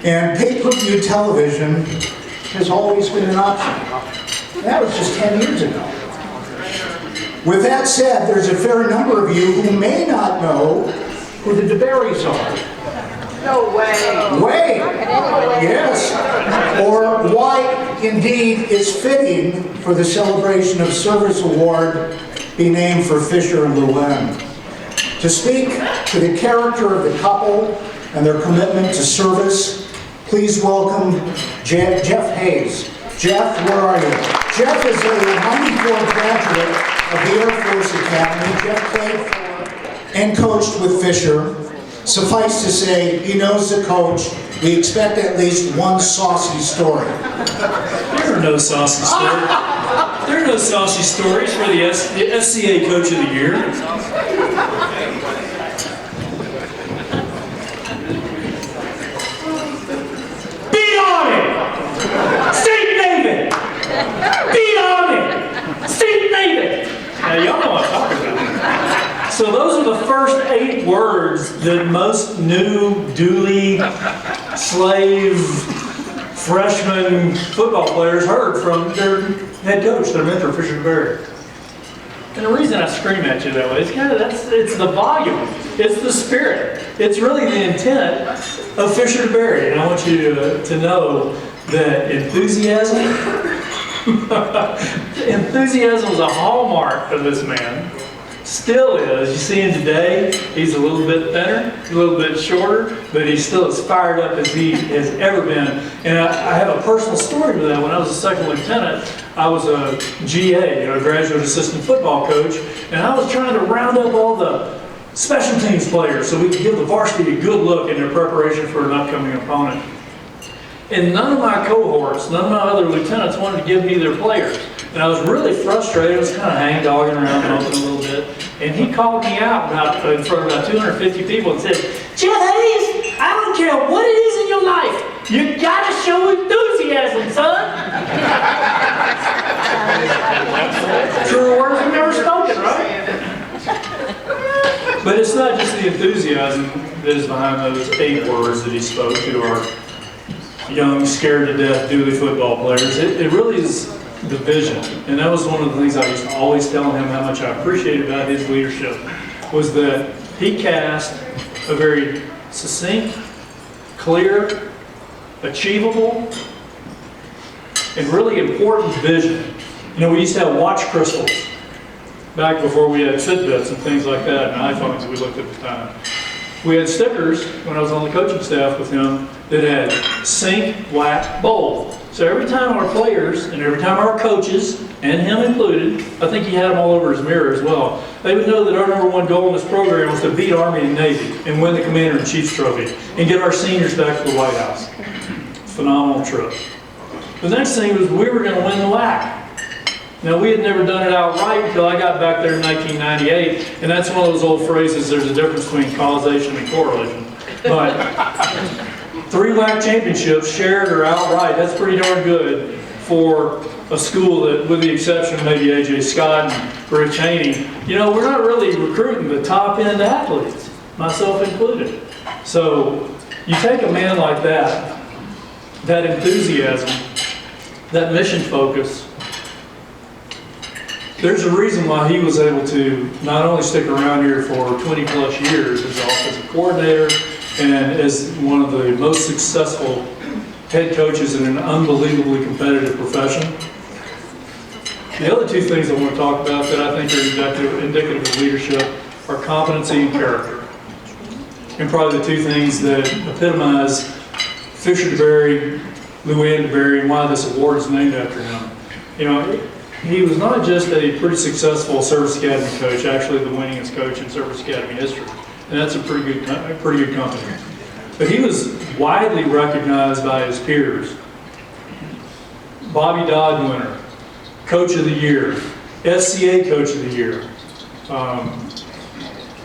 And pay-per-view television has always been an option. That was just 10 years ago. With that said, there's a fair number of you who may not know who the DeBerrys are. No way. Way! Yes. Or why, indeed, is fitting for the Celebration of Service Award be named for Fisher and Lou-Anne. To speak to the character of the couple and their commitment to service, please welcome Jeff Hayes. Jeff, where are you? Jeff is a 94 graduate of the Air Force Academy. Jeff played for and coached with Fisher. Suffice to say, he knows the coach. We expect at least one saucy story. There are no saucy stories. There are no saucy stories for the FCA Coach of the Year. Beat on it! St. David! Beat on it! St. David! Now y'all know what I'm talking about. So those are the first 8 words that most new, Dooley, slave, freshman football players heard from their head coach, their mentor, Fisher DeBerry. And the reason I scream at you that way is it's the volume, it's the spirit, it's really the intent of Fisher DeBerry. And I want you to know that enthusiasm, enthusiasm is a hallmark of this man. Still is. You see him today, he's a little bit thinner, a little bit shorter, but he's still as fired up as he has ever been. And I have a personal story with that. When I was a second lieutenant, I was a GA, a graduate assistant football coach, and I was trying to round up all the special teams players so we could give the varsity a good look in their preparation for an upcoming opponent. And none of my cohorts, none of my other lieutenants wanted to give me their players. And I was really frustrated. I was kind of hang-dogging around a little bit. And he called me out in front of about 250 people and said, "Jeff Hayes, I don't care what it is in your life. You got to show enthusiasm, son." Truer words have never spoken, right? But it's not just the enthusiasm that is behind those 8 words that he spoke to our young, scared-to-death Dooley football players. It really is the vision. And that was one of the things I used to always tell him how much I appreciated about his leadership, was that he cast a very succinct, clear, achievable, and really important vision. You know, we used to have watch crystals back before we had Fitbits and things like that, and iPhones that we looked at the time. We had stickers when I was on the coaching staff with him that had sink, whack, bold. So every time our players and every time our coaches, and him included, I think he had them all over his mirror as well, they would know that our #1 goal in this program was to beat Army and Navy and win the Commander-in-Chief's trophy and get our seniors back to the White House. Phenomenal trip. The next thing was we were going to win the WAC. Now, we had never done it outright until I got back there in 1998, and that's one of those old phrases, there's a difference between causation and correlation. But 3 WAC championships, shared or outright, that's pretty darn good for a school that, with the exception of maybe A.J. Scott and Rick Cheney, you know, we're not really recruiting the top-end athletes, myself included. So you take a man like that, that enthusiasm, that mission focus, there's a reason why he was able to not only stick around here for 20 plus years as offensive coordinator and as one of the most successful head coaches in an unbelievably competitive profession. The other 2 things I want to talk about that I think are indicative of leadership are competency and character. And probably the 2 things that epitomize Fisher DeBerry, Lou-Anne DeBerry, and why this award is named after him. You know, he was not just a pretty successful Service Academy coach, actually the winningest coach in Service Academy history. And that's a pretty good company. But he was widely recognized by his peers. Bobby Dodd winner, Coach of the Year, FCA Coach of the Year.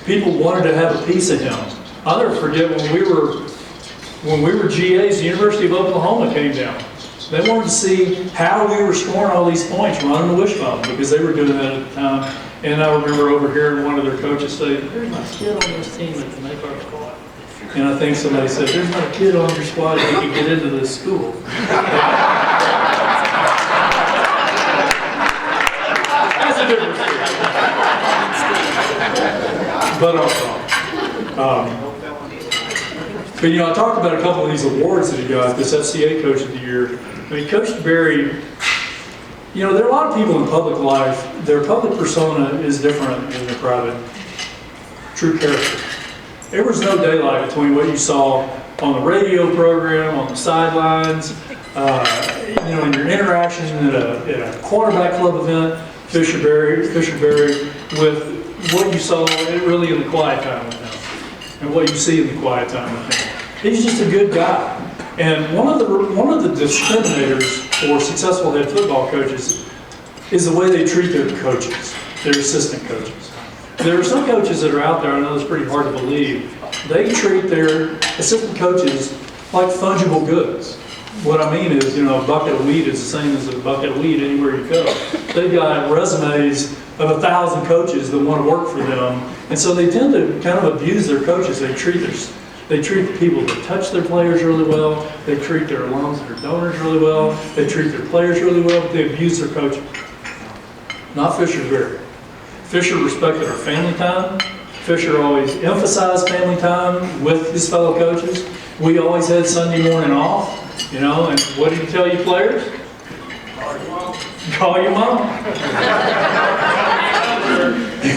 People wanted to have a piece of him. I'll never forget when we were GAs, the University of Oklahoma came down. They wanted to see how we were scoring all these points running the wishbone, because they were doing that at the time. And I remember overhearing one of their coaches say, "There's my kid on this team that can make our squad." And I think somebody said, there's not a kid on your squad that can get into this school. That's a different story. But I talked about a couple of these awards that he got, this FCA Coach of the Year. I mean, Coach DeBerry, there are a lot of people in public life, their public persona is different than their private true character. There was no daylight between what you saw on the radio program, on the sidelines, in your interactions at a quarterback club event, Fisher Berry, with what you saw really in the quiet time with him, and what you see in the quiet time with him. He's just a good guy. And one of the discriminators for successful head football coaches is the way they treat their coaches, their assistant coaches. There are some coaches that are out there, I know it's pretty hard to believe, they treat their assistant coaches like fungible goods. What I mean is, a bucket of weed is the same as a bucket of weed anywhere you go. They've got resumes of 1,000 coaches that want to work for them, and so they tend to kind of abuse their coaches. They treat the people that touch their players really well. They treat their alums and their donors really well. They treat their players really well, but they abuse their coaches. Not Fisher Berry. Fisher respected our family time. Fisher always emphasized family time with his fellow coaches. We always had Sunday morning off, and what did he tell you players? Call your mom.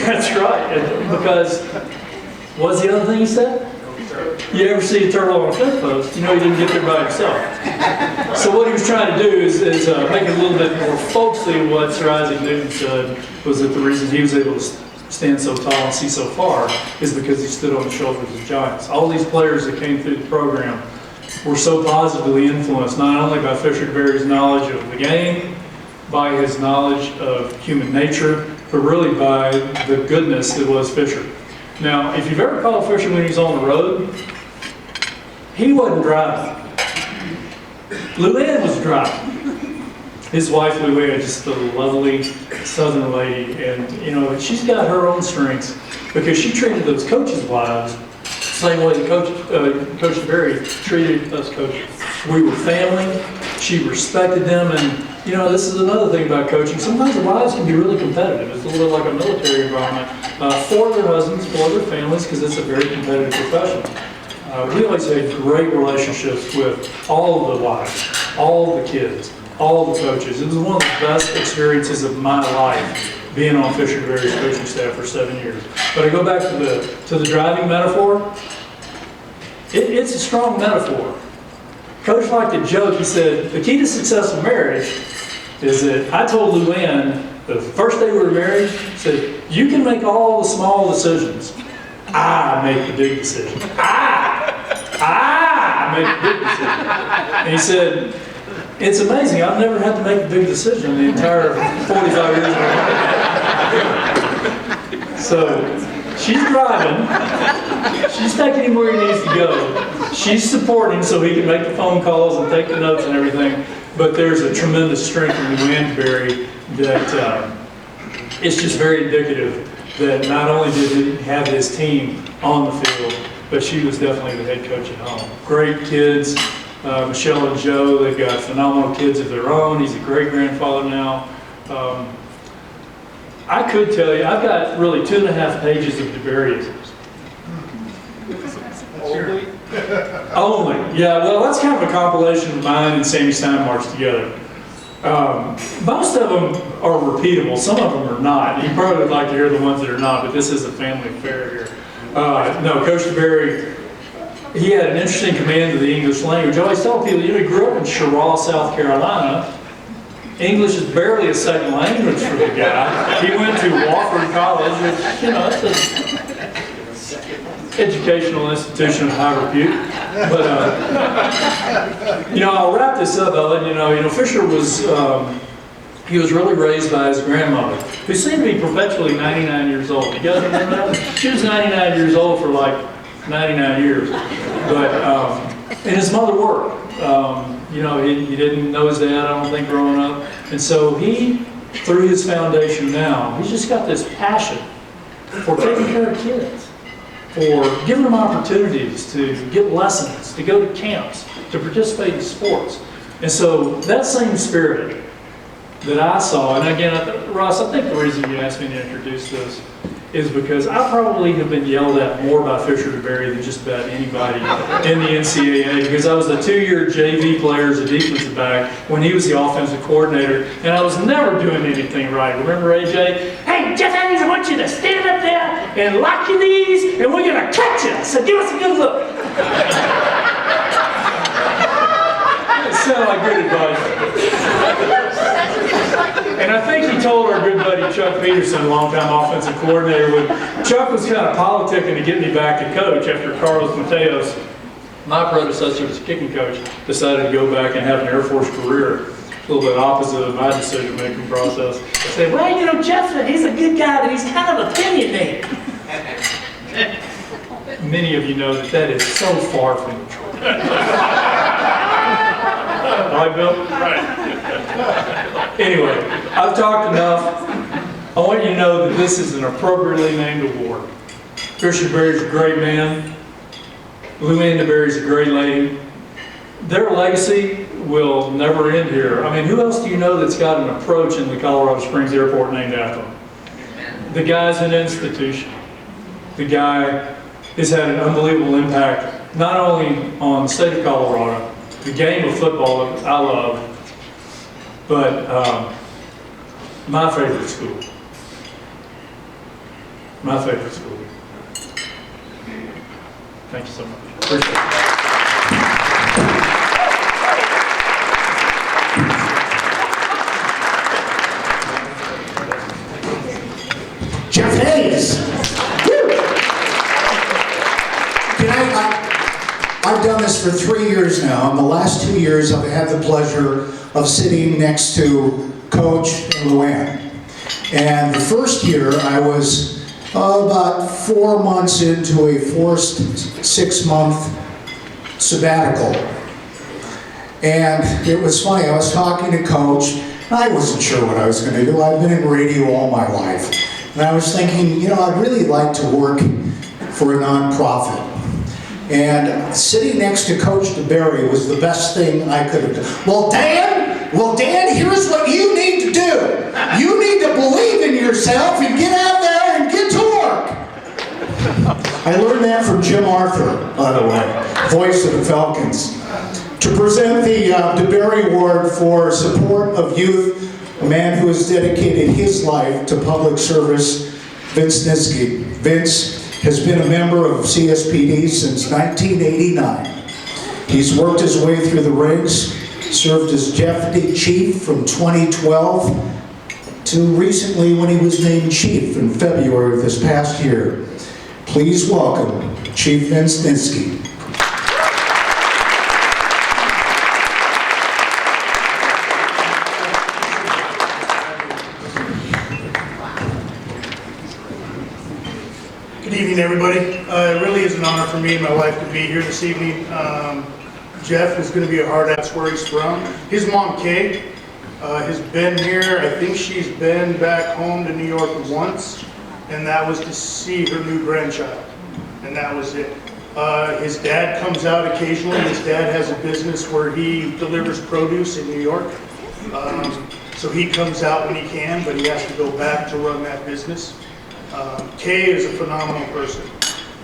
That's right, because what's the other thing he said? You ever see a turtle on a fence post, you know he didn't get there by himself. So what he was trying to do is make it a little bit more folksy. What Sir Isaac Newton said was that the reason he was able to stand so tall and see so far is because he stood on the shoulders of giants. All these players that came through the program were so positively influenced, not only by Fisher Berry's knowledge of the game, by his knowledge of human nature, but really by the goodness that was Fisher. Now, if you've ever called Fisher when he was on the road, he wasn't driving. Luann was driving. His wife, Luann, just a lovely Southern lady, and she's got her own strengths because she treated those coaches' wives the same way that Coach Berry treated us coaches. We were family. She respected them, and this is another thing about coaching. Sometimes the wives can be really competitive. It's a little bit like a military environment for their husbands, for their families, because it's a very competitive profession. We always had great relationships with all of the wives, all of the kids, all of the coaches. It was one of the best experiences of my life being on Fisher Berry's coaching staff for 7 years. But I go back to the driving metaphor. It's a strong metaphor. Coach liked to joke. He said, the key to successful marriage is that I told Luann the first day we were married, he said, you can make all the small decisions. I make the big decision. I make the big decision. And he said, it's amazing. I've never had to make a big decision in the entire 45 years of my life. So she's driving. She's taking him where he needs to go. She's supporting so he can make the phone calls and take the notes and everything. But there's a tremendous strength in Luann Berry that it's just very indicative that not only did he have his team on the field, but she was definitely the head coach at home. Great kids. Michelle and Joe, they've got phenomenal kids of their own. He's a great-grandfather now. I could tell you, I've got really 2.5 pages of DeBerryisms. Only? Yeah, well, that's kind of a compilation of mine and Sammy Steinmark's together. Most of them are repeatable. Some of them are not. You probably would like to hear the ones that are not, but this is a family affair here. No, Coach DeBerry, he had an interesting command of the English language. I always tell people, he grew up in Cheraw, South Carolina. English is barely a second language for the guy. He went to Wofford College, which, it's an educational institution of high repute. But, I'll wrap this up, Ellen. Fisher was, he was really raised by his grandmother, who seemed to be perpetually 99 years old. You guys remember that? She was 99 years old for like 99 years. But, and his mother worked. He didn't know his dad, I don't think, growing up. And so he, through his foundation now, he's just got this passion for taking care of kids. for giving them opportunities to get lessons, to go to camps, to participate in sports. And so that same spirit that I saw, and again, Ross, I think the reason you asked me to introduce this is because I probably have been yelled at more by Fisher DeBerry than just about anybody in the NCAA, because I was a 2-year JV player as a defensive back when he was the offensive coordinator, and I was never doing anything right. Remember, AJ? Hey, Jeff Hayes, I want you to stand up there and lock your knees, and we're going to catch you, so give us a good look. It sounded like good advice. And I think he told our good buddy Chuck Peterson, longtime offensive coordinator, when Chuck was kind of politicking to get me back to coach after Carlos Mateos, my predecessor as kicking coach, decided to go back and have an Air Force career. A little bit opposite of my decision-making process. I said, well, you know, Jeff, he's a good guy, but he's kind of opinionated. Many of you know that is so far from the truth. Right, Bill? Right. Anyway, I've talked enough. I want you to know that this is an appropriately named award. Fisher DeBerry is a great man. Lou Ann DeBerry is a great lady. Their legacy will never end here. I mean, who else do you know that's got an approach in the Colorado Springs Airport named after him? The guy's an institution. The guy has had an unbelievable impact, not only on the state of Colorado, the game of football that I love, but my favorite school. My favorite school. Thank you so much. Appreciate it. Jeff Hayes. I've done this for 3 years now. In the last 2 years, I've had the pleasure of sitting next to Coach and Lou Ann. And the first year, I was about 4 months into a forced 6-month sabbatical. And it was funny, I was talking to Coach, and I wasn't sure what I was going to do. I've been in radio all my life. And I was thinking, you know, I'd really like to work for a nonprofit. And sitting next to Coach DeBerry was the best thing I could have done. Well, Dan, here's what you need to do. You need to believe in yourself and get out there and get to work. I learned that from Jim Arthur, by the way, voice of the Falcons. To present the DeBerry Award for support of youth, a man who has dedicated his life to public service, Vince Nitzke. Vince has been a member of CSPD since 1989. He's worked his way through the ranks, served as deputy chief from 2012 to recently when he was named chief in February of this past year. Please welcome Chief Vince Nitzke. Good evening, everybody. It really is an honor for me and my wife to be here this evening. Jeff is going to be a hard ass where he's from. His mom, Kay, has been here. I think she's been back home to New York once, and that was to see her new grandchild, and that was it. His dad comes out occasionally. His dad has a business where he delivers produce in New York. So he comes out when he can, but he has to go back to run that business. Kay is a phenomenal person.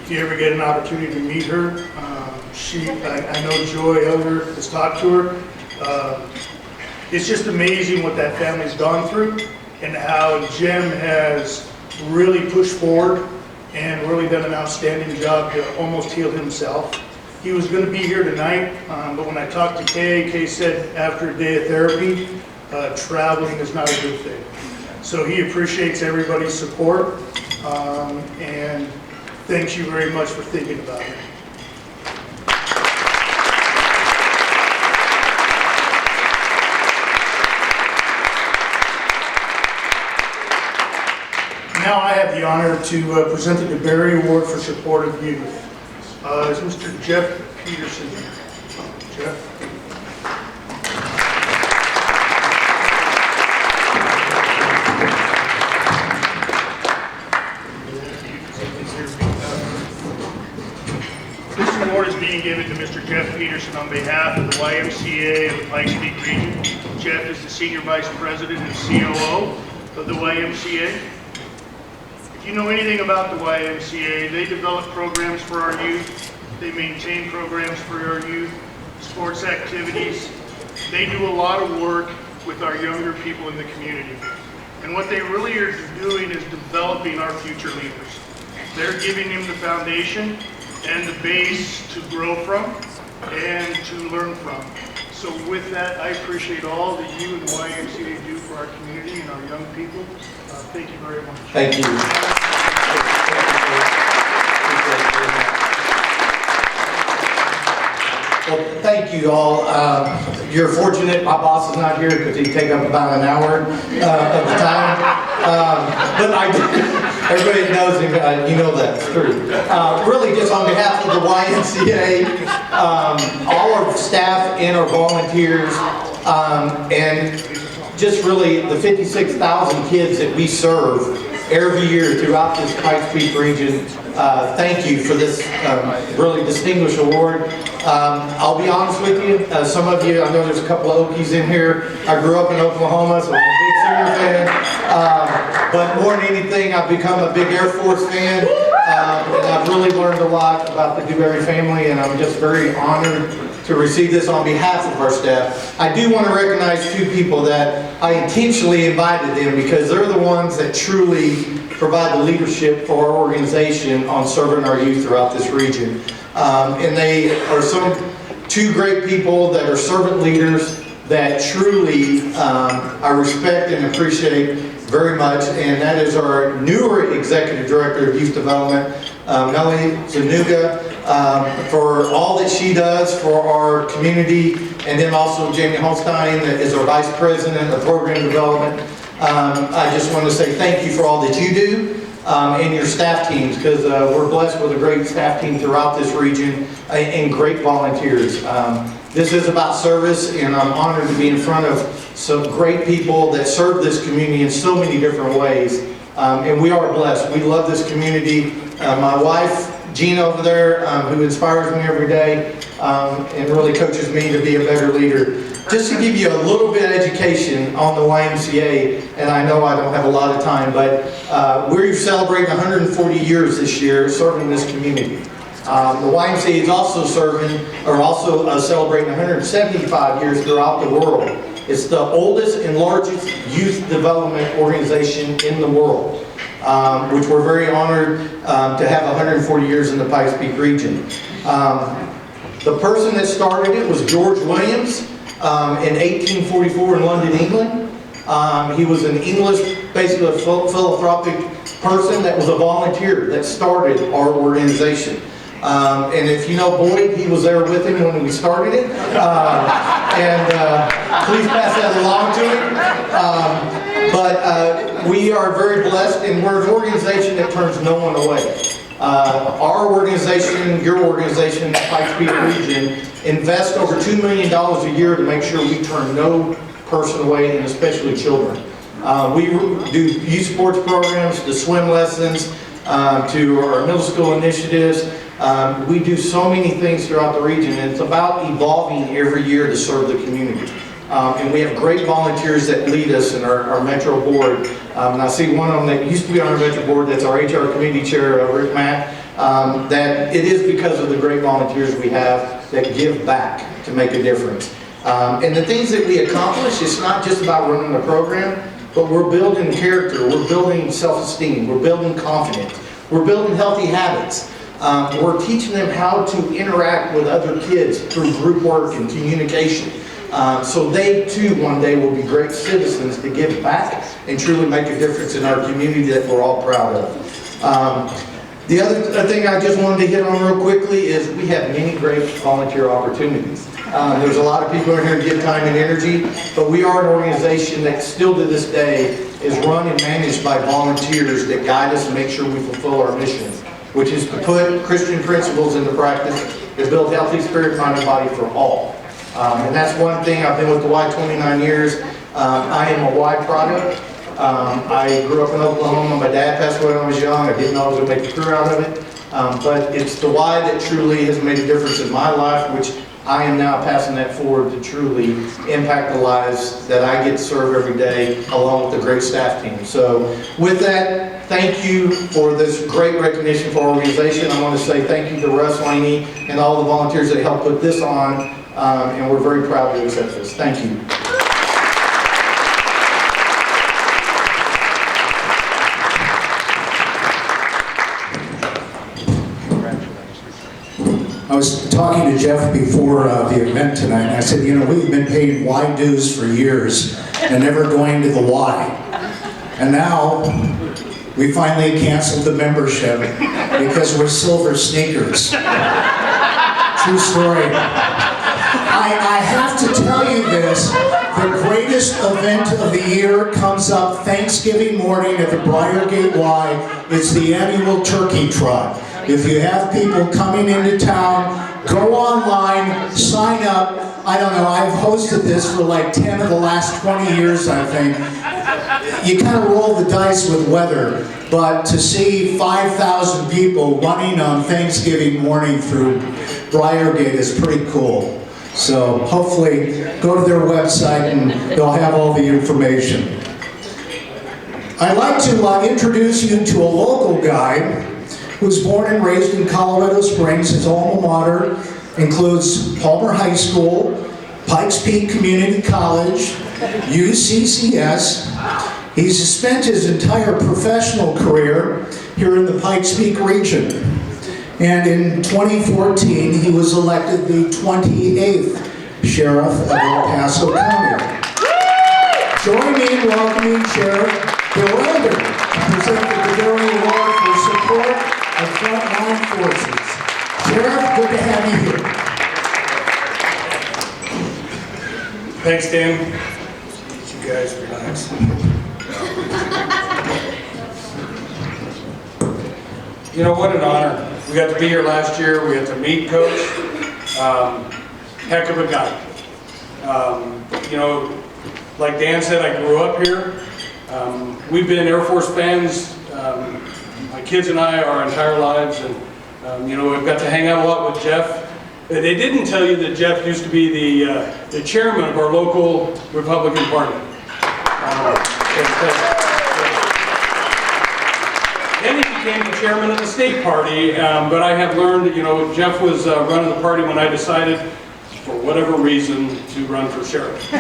If you ever get an opportunity to meet her, I know Joy Elder has talked to her. It's just amazing what that family's gone through and how Jim has really pushed forward and really done an outstanding job to almost heal himself. He was going to be here tonight, but when I talked to Kay said after a day of therapy, traveling is not a good thing. So he appreciates everybody's support and thanks you very much for thinking about it. Now I have the honor to present the DeBerry Award for Support of Youth. Is Mr. Jeff Peterson here? Jeff? on behalf of the YMCA of the Pikes Peak region. Jeff is the Senior Vice President and COO of the YMCA. If you know anything about the YMCA, they develop programs for our youth. They maintain programs for our youth, sports activities. They do a lot of work with our younger people in the community. And what they really are doing is developing our future leaders. They're giving them the foundation and the base to grow from and to learn from. So with that, I appreciate all that you and the YMCA do for our community and our young people. Thank you very much. Thank you. Well, thank you all. You're fortunate my boss is not here because he'd take up about an hour of the time. But I do. Everybody knows him, you know that's true. Really, just on behalf of the YMCA, all our staff and our volunteers, and just really the 56,000 kids that we serve every year throughout this Pikes Peak region, thank you for this really distinguished award. I'll be honest with you, some of you, I know there's a couple of Okies in here. I grew up in Oklahoma, so I'm a big Sooner fan. But more than anything, I've become a big Air Force fan. And I've really learned a lot about the Dewberry family, and I'm just very honored to receive this on behalf of our staff. I do want to recognize two people that I intentionally invited them because they're the ones that truly provide the leadership for our organization on serving our youth throughout this region. And they are two great people that are servant leaders that truly I respect and appreciate very much, and that is our newer Executive Director of Youth Development, Melanie Zanuga, for all that she does for our community, and then also Jamie Holstein, that is our Vice President of Program Development. I just want to say thank you for all that you do and your staff teams, because we're blessed with a great staff team throughout this region and great volunteers. This is about service, and I'm honored to be in front of some great people that serve this community in so many different ways. And we are blessed. We love this community. My wife, Gina over there, who inspires me every day and really coaches me to be a better leader. Just to give you a little bit of education on the YMCA, and I know I don't have a lot of time, but we're celebrating 140 years this year serving this community. The YMCA is also celebrating 175 years throughout the world. It's the oldest and largest youth development organization in the world, which we're very honored to have 140 years in the Pikes Peak region. The person that started it was George Williams in 1844 in London, England. He was an English, basically a philanthropic person that was a volunteer that started our organization. And if you know Boyd, he was there with him when we started it. Please pass that along to him. But we are very blessed, and we're an organization that turns no one away. Our organization, your organization, the Pikes Peak region, invests over $2 million a year to make sure we turn no person away, and especially children. We do youth sports programs, to swim lessons, to our middle school initiatives. We do so many things throughout the region, and it's about evolving every year to serve the community. And we have great volunteers that lead us in our Metro board. And I see one of them that used to be on our Metro board, that's our HR committee chair, Rick Mack, that it is because of the great volunteers we have that give back to make a difference. And the things that we accomplish, it's not just about running a program, but we're building character, we're building self-esteem, we're building confidence, we're building healthy habits. We're teaching them how to interact with other kids through group work and communication. So they too one day will be great citizens to give back and truly make a difference in our community that we're all proud of. The other thing I just wanted to hit on real quickly is we have many great volunteer opportunities. There's a lot of people in here to give time and energy, but we are an organization that still to this day is run and managed by volunteers that guide us and make sure we fulfill our mission, which is to put Christian principles into practice to build healthy spirit, mind, and body for all. And that's one thing. I've been with the Y 29 years. I am a Y product. I grew up in Oklahoma. My dad passed away when I was young. I didn't know I was going to make a career out of it. But it's the Y that truly has made a difference in my life, which I am now passing that forward to truly impact the lives that I get to serve every day along with the great staff team. So with that, thank you for this great recognition for our organization. I want to say thank you to Russ Laney and all the volunteers that helped put this on, and we're very proud to accept this. Thank you. I was talking to Jeff before the event tonight, and I said, you know, we've been paying Y dues for years and never going to the Y. And now, we finally canceled the membership because we're silver sneakers. True story. I have to tell you this, the greatest event of the year comes up Thanksgiving morning at the Briargate Y. It's the annual turkey trot. If you have people coming into town, go online, sign up. I don't know, I've hosted this for like 10 of the last 20 years, I think. You kind of roll the dice with weather, but to see 5,000 people running on Thanksgiving morning through Briargate is pretty cool. So hopefully go to their website and they'll have all the information. I'd like to introduce you to a local guy who's born and raised in Colorado Springs. His alma mater includes Palmer High School, Pikes Peak Community College, UCCS. He's spent his entire professional career here in the Pikes Peak region. And in 2014, he was elected the 28th Sheriff of El Paso County. Join me in welcoming Sheriff Bill Elder to present the Bavarian Award for support of frontline forces. Sheriff, good to have you here. Thanks, Dan. You guys relax. You know, what an honor. We got to be here last year. We got to meet Coach. Heck of a guy. You know, like Dan said, I grew up here. We've been Air Force fans, my kids and I, our entire lives, and you know, we've got to hang out a lot with Jeff. They didn't tell you that Jeff used to be the chairman of our local Republican Party. Then he became the chairman of the state party, but I have learned, you know, Jeff was running the party when I decided, for whatever reason, to run for sheriff.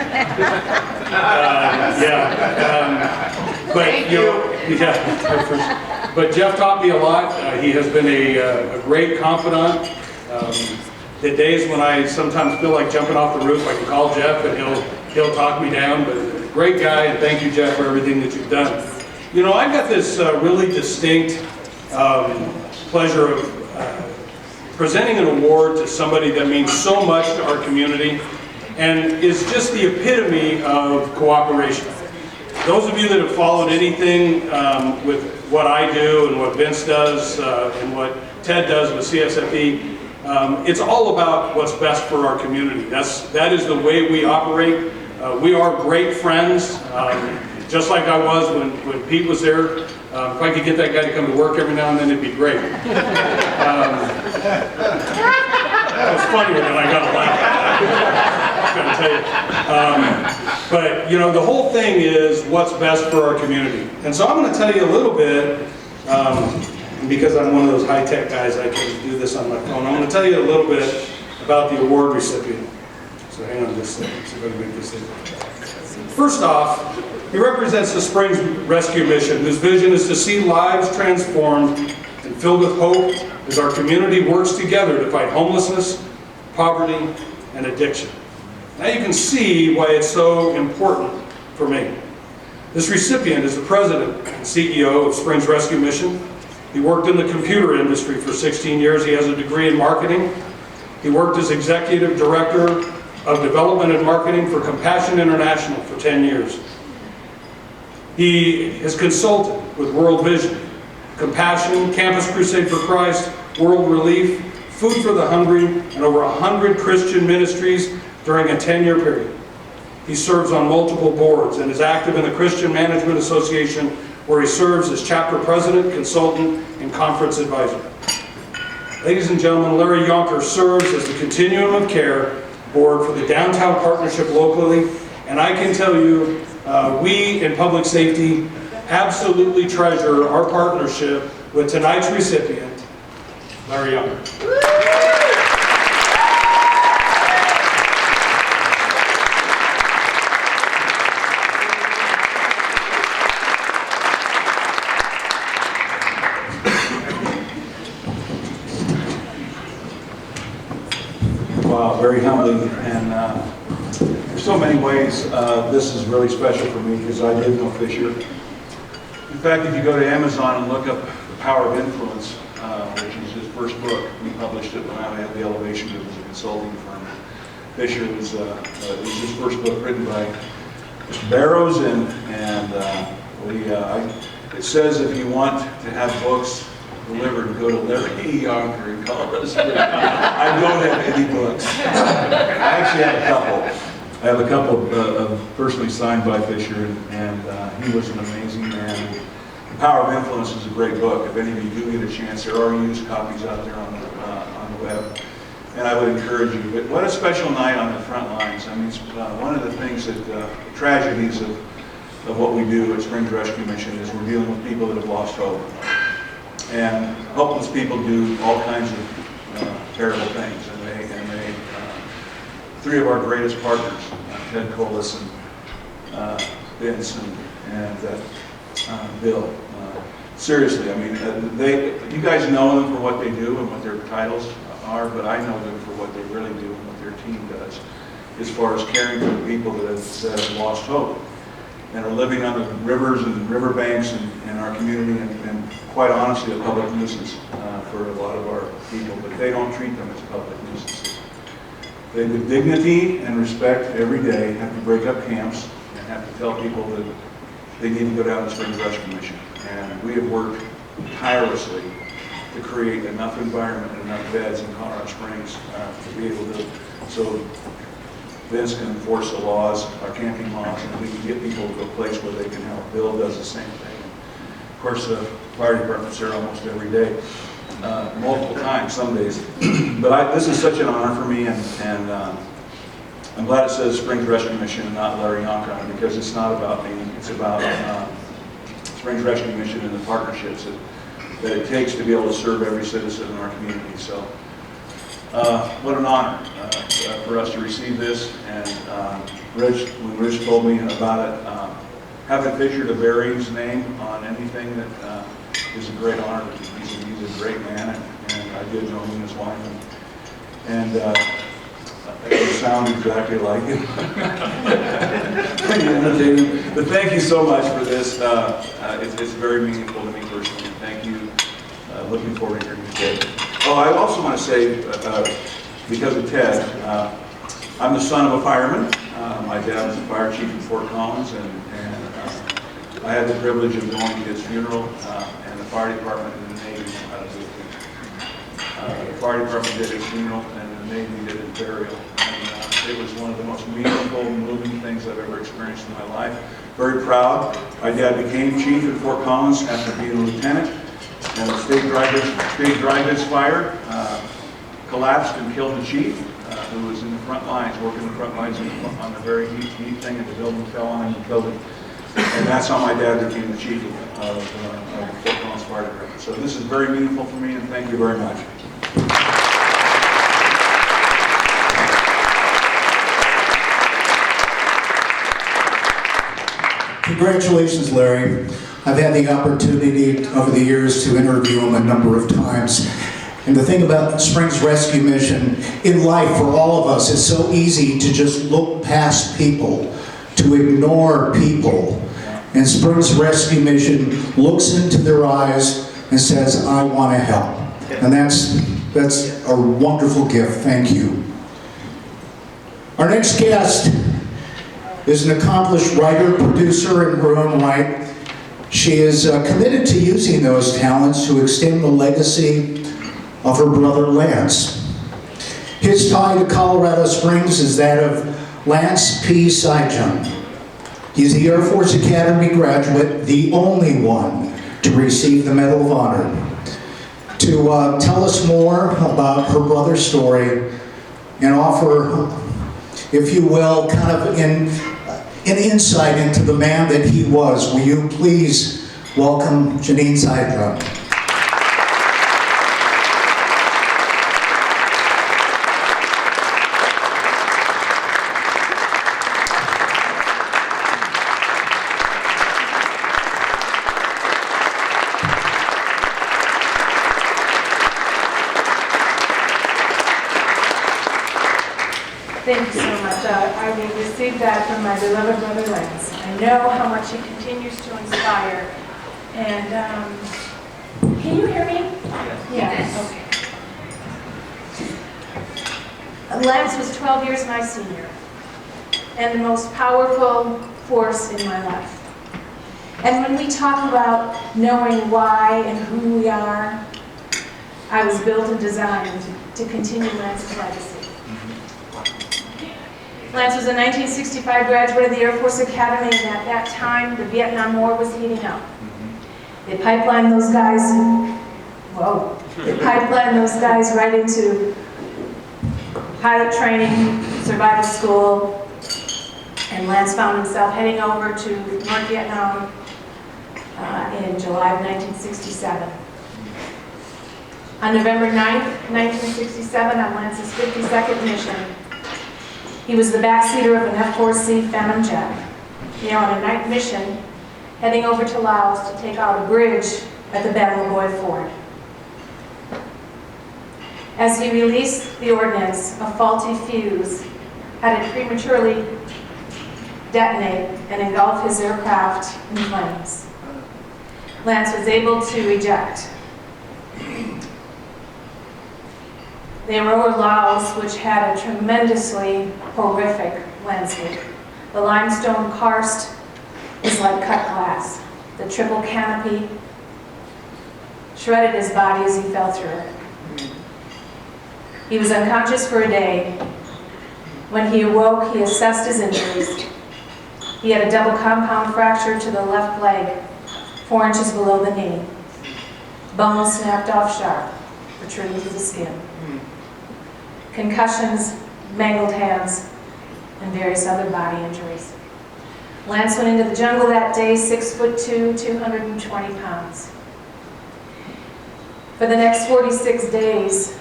But Jeff taught me a lot. He has been a great confidant. The days when I sometimes feel like jumping off the roof, I can call Jeff and he'll talk me down. But great guy, and thank you, Jeff, for everything that you've done. You know, I've got this really distinct pleasure of presenting an award to somebody that means so much to our community and is just the epitome of cooperation. Those of you that have followed anything with what I do and what Vince does and what Ted does with CSFE, it's all about what's best for our community. That is the way we operate. We are great friends, just like I was when Pete was there. If I could get that guy to come to work every now and then, it'd be great. It was funnier than I got a laugh. I'm gonna tell you. But you know, the whole thing is what's best for our community. And so I'm going to tell you a little bit, because I'm one of those high-tech guys, I can do this on my phone. I'm going to tell you a little bit about the award recipient. So hang on just a second, see if I can make this thing. First off, he represents the Springs Rescue Mission, whose vision is to see lives transformed and filled with hope as our community works together to fight homelessness, poverty, and addiction. Now you can see why it's so important for me. This recipient is the president and CEO of Springs Rescue Mission. He worked in the computer industry for 16 years. He has a degree in marketing. He worked as executive director of development and marketing for Compassion International for 10 years. He has consulted with World Vision, Compassion, Campus Crusade for Christ, World Relief, Food for the Hungry, and over 100 Christian ministries during a 10-year period. He serves on multiple boards and is active in the Christian Management Association, where he serves as chapter president, consultant, and conference advisor. Ladies and gentlemen, Larry Yonker serves as the Continuum of Care Board for the Downtown Partnership locally, and I can tell you, we in public safety absolutely treasure our partnership with tonight's recipient, Larry Yonker. Wow, very humbling, and there's so many ways this is really special for me because I did know Fisher. In fact, if you go to Amazon and look up The Power of Influence, which is his first book, we published it when I had the Elevation Group as a consulting firm. Fisher was his first book written by Mr. Barrows, and it says if you want to have books delivered, go to Larry Yonker in Colorado Springs. I don't have any books. I actually have a couple. I have a couple personally signed by Fisher, and he was an amazing man. The Power of Influence is a great book. If any of you do get a chance, there are used copies out there on the web, and I would encourage you. But what a special night on the front lines. I mean, it's, one of the things that tragedies of what we do at Springs Rescue Mission is we're dealing with people that have lost hope. And hopeless people do all kinds of terrible things, and they three of our greatest partners, Ted Colas and Vince and Bill. Seriously, I mean, you guys know them for what they do and what their titles are, but I know them for what they really do and what their team does, as far as caring for the people that have lost hope and are living on the rivers and riverbanks in our community, and quite honestly, a public nuisance for a lot of our people, but they don't treat them as public nuisances. They, with dignity and respect every day, have to break up camps and have to tell people that they need to go down to Springs Rescue Mission. And we have worked tirelessly to create enough environment and enough beds in Colorado Springs to be able to, so Vince can enforce the laws, our camping laws, and we can get people to a place where they can help. Bill does the same thing. Of course, the fire department's there almost every day, multiple times, some days. But this is such an honor for me, and I'm glad it says Springs Rescue Mission and not Larry Yonker, because it's not about me. It's about Springs Rescue Mission and the partnerships that it takes to be able to serve every citizen in our community. So, what an honor for us to receive this. And when Rich told me about it, having Fisher to bear his name on anything that is a great honor. He's a great man, and I did know him and his wife, and they sound exactly like him. But thank you so much for this. It's very meaningful to me personally. Thank you. Looking forward to hearing you today. Oh, I also want to say, because of Ted, I'm the son of a fireman. My dad was a fire chief in Fort Collins, and I had the privilege of going to his funeral, and the fire department and the Navy. The fire department did his funeral, and the Navy did his burial. And it was one of the most meaningful, moving things I've ever experienced in my life. Very proud. My dad became chief in Fort Collins after being a lieutenant, and the state dry goods fire collapsed and killed the chief, who was in the front lines, working the front lines on the very neat thing, and the building fell on him and killed him. And that's how my dad became the chief of Fort Collins Fire Department. So this is very meaningful for me, and thank you very much. Congratulations, Larry. I've had the opportunity over the years to interview him a number of times. And the thing about Springs Rescue Mission, in life for all of us, it's so easy to just look past people, to ignore people. And Springs Rescue Mission looks into their eyes and says, I want to help. And that's a wonderful gift. Thank you. Our next guest is an accomplished writer, producer in her own right. She is committed to using those talents to extend the legacy of her brother Lance. His tie to Colorado Springs is that of Lance P. Sijun. He's the Air Force Academy graduate, the only one to receive the Medal of Honor. to tell us more about her brother's story and offer, if you will, kind of an insight into the man that he was. Will you please welcome Janine Seidler? Thank you so much. I will receive that from my beloved brother Lance. I know how much he continues to inspire. And can you hear me? Yes. Okay. Lance was 12 years my senior and the most powerful force in my life. And when we talk about knowing why and who we are, I was built and designed to continue Lance's legacy. Lance was a 1965 graduate of the Air Force Academy, and at that time, the Vietnam War was heating up. They pipelined those guys, right into pilot training, survival school, and Lance found himself heading over to North Vietnam in July of 1967. On November 9th, 1967, on Lance's 52nd mission, he was the backseater of an F-4C Phantom jet, on a night mission, heading over to Laos to take out a bridge at the Battle of Hoi Ford. As he released the ordnance, a faulty fuse had it prematurely detonate and engulf his aircraft in flames. Lance was able to eject. They were over Laos, which had a tremendously horrific landscape. The limestone karst is like cut glass. The triple canopy shredded his body as he fell through it. He was unconscious for a day. When he awoke, he assessed his injuries. He had a double compound fracture to the left leg, 4 inches below the knee. Bone snapped off sharp, protruding through the skin. Concussions, mangled hands, and various other body injuries. Lance went into the jungle that day, 6'2", 220 pounds. For the next 46 days,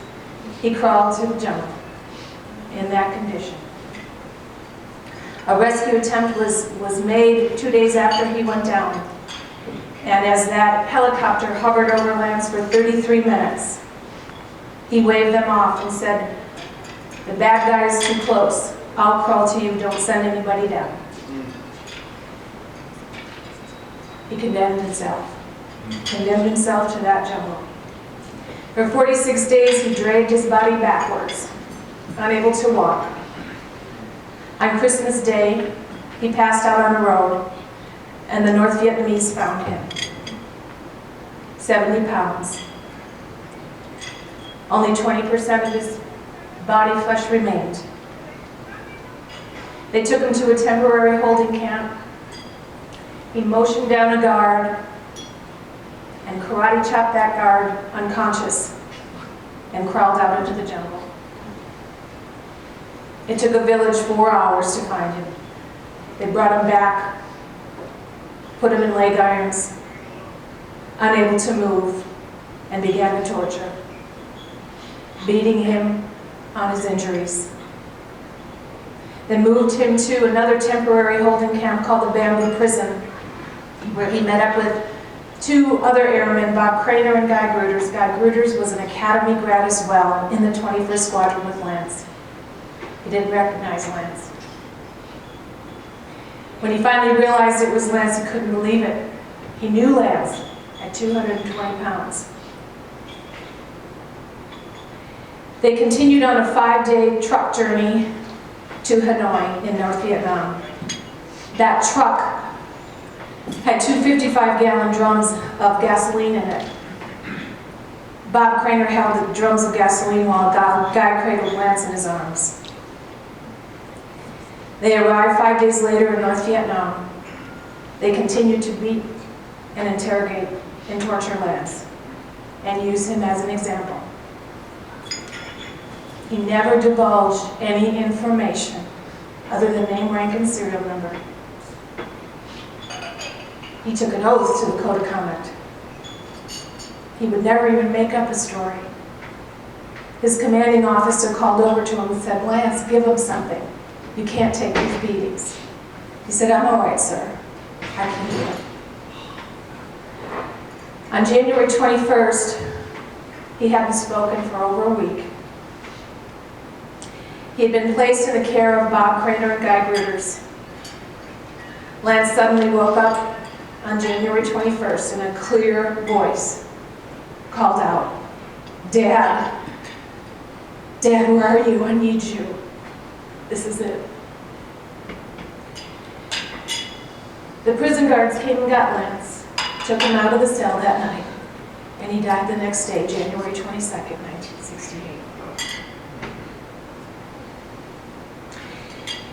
he crawled through the jungle in that condition. A rescue attempt was made 2 days after he went down. And as that helicopter hovered over Lance for 33 minutes, he waved them off and said, "The bad guy is too close. I'll crawl to you. Don't send anybody down." He condemned himself to that jungle. For 46 days, he dragged his body backwards, unable to walk. On Christmas Day, he passed out on a road, and the North Vietnamese found him. 70 pounds. Only 20% of his body flesh remained. They took him to a temporary holding camp. He motioned down a guard and karate chopped that guard unconscious and crawled out into the jungle. It took a village 4 hours to find him. They brought him back, put him in leg irons, unable to move, and began to torture, beating him on his injuries. They moved him to another temporary holding camp called the Bamboo Prison, where he met up with 2 other airmen, Bob Craner and Guy Gruters. Guy Gruters was an Academy grad as well in the 21st Squadron with Lance. He didn't recognize Lance. When he finally realized it was Lance, he couldn't believe it. He knew Lance at 220 pounds. They continued on a 5-day truck journey to Hanoi in North Vietnam. That truck had 2 55-gallon drums of gasoline in it. Bob Craner held the drums of gasoline while Guy cradled Lance in his arms. They arrived 5 days later in North Vietnam. They continued to beat and interrogate and torture Lance. and use him as an example. He never divulged any information other than name, rank, and serial number. He took an oath to the code of conduct. He would never even make up a story. His commanding officer called over to him and said, "Lance, give him something. You can't take these beatings." He said, "I'm all right, sir. I can do it." On January 21st, he hadn't spoken for over a week. He had been placed in the care of Bob Craner and Guy Gritters. Lance suddenly woke up on January 21st in a clear voice, called out, "Dad, Dad, where are you? I need you. This is it." The prison guards came and got Lance, took him out of the cell that night, and he died the next day, January 22nd, 1968.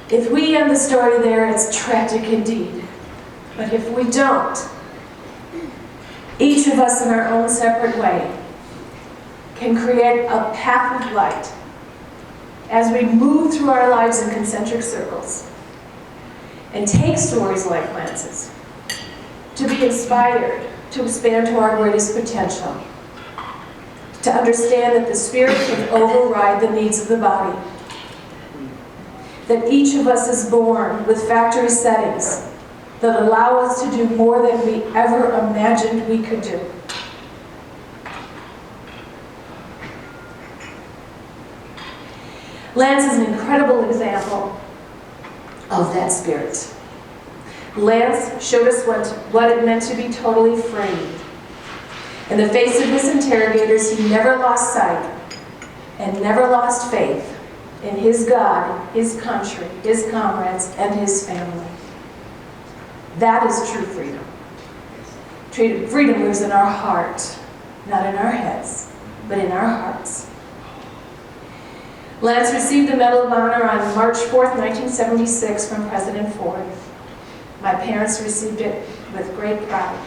If we end the story there, it's tragic indeed. But if we don't, each of us in our own separate way can create a path of light as we move through our lives in concentric circles and take stories like Lance's to be inspired to expand to our greatest potential, to understand that the spirit can override the needs of the body, that each of us is born with factory settings that allow us to do more than we ever imagined we could do. Lance is an incredible example of that spirit. Lance showed us what it meant to be totally free. In the face of his interrogators, he never lost sight and never lost faith in his God, his country, his comrades, and his family. That is true freedom. Freedom lives in our heart, not in our heads, but in our hearts. Lance received the Medal of Honor on March 4th, 1976 from President Ford. My parents received it with great pride.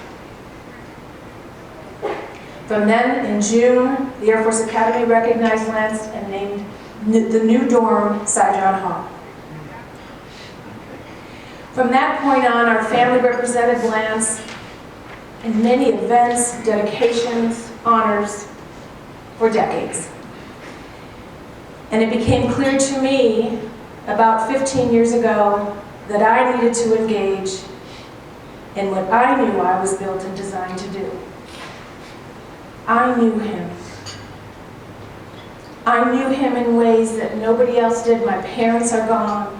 From then, in June, the Air Force Academy recognized Lance and named the new dorm Cy John Hall. From that point on, our family represented Lance in many events, dedications, honors for decades. And it became clear to me about 15 years ago that I needed to engage in what I knew I was built and designed to do. I knew him. I knew him in ways that nobody else did. My parents are gone.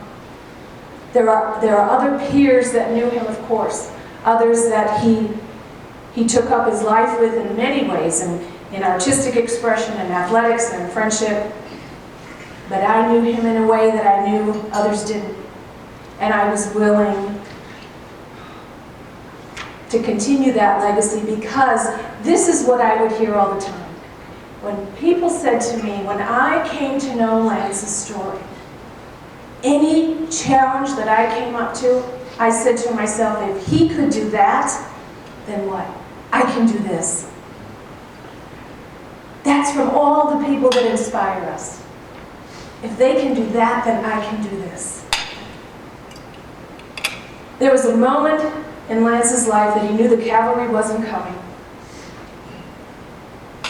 There are other peers that knew him, of course. Others that he took up his life with in many ways, in artistic expression, and athletics, and friendship. But I knew him in a way that I knew others didn't. And I was willing to continue that legacy because this is what I would hear all the time. When people said to me, when I came to know Lance's story, any challenge that I came up to, I said to myself, if he could do that, then what? I can do this. That's from all the people that inspire us. If they can do that, then I can do this. There was a moment in Lance's life that he knew the cavalry wasn't coming.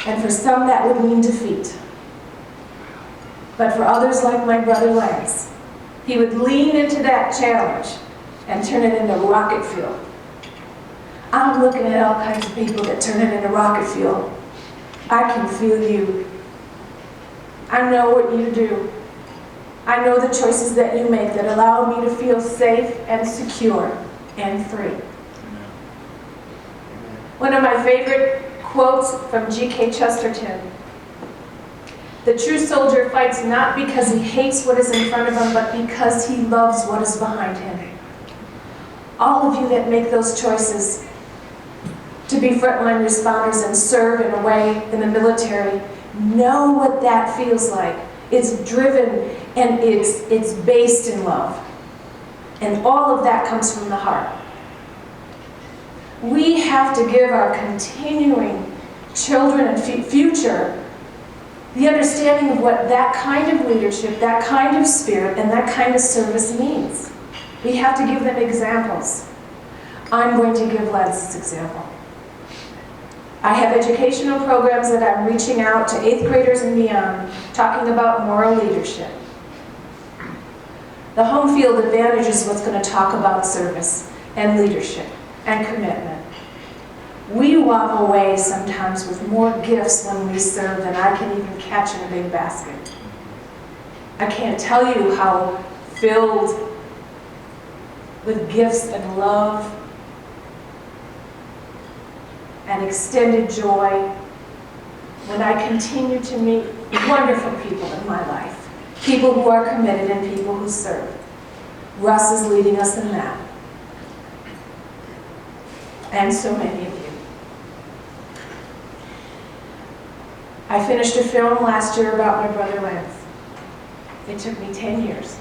And for some that would mean defeat. But for others like my brother Lance, he would lean into that challenge and turn it into rocket fuel. I'm looking at all kinds of people that turn it into rocket fuel. I can feel you. I know what you do. I know the choices that you make that allow me to feel safe and secure and free. One of my favorite quotes from G.K. Chesterton: "The true soldier fights not because he hates what is in front of him, but because he loves what is behind him." All of you that make those choices to be frontline responders and serve in a way in the military know what that feels like. It's driven and it's based in love. And all of that comes from the heart. We have to give our continuing children and future, the understanding of what that kind of leadership, that kind of spirit, and that kind of service means. We have to give them examples. I'm going to give Lance's example. I have educational programs that I'm reaching out to 8th graders and beyond, talking about moral leadership. The home field advantage is what's going to talk about service and leadership and commitment. We walk away sometimes with more gifts when we serve than I can even catch in a big basket. I can't tell you how filled with gifts and love and extended joy when I continue to meet wonderful people in my life. People who are committed and people who serve. Russ is leading us in that. And so many of you. I finished a film last year about my brother Lance. It took me 10 years.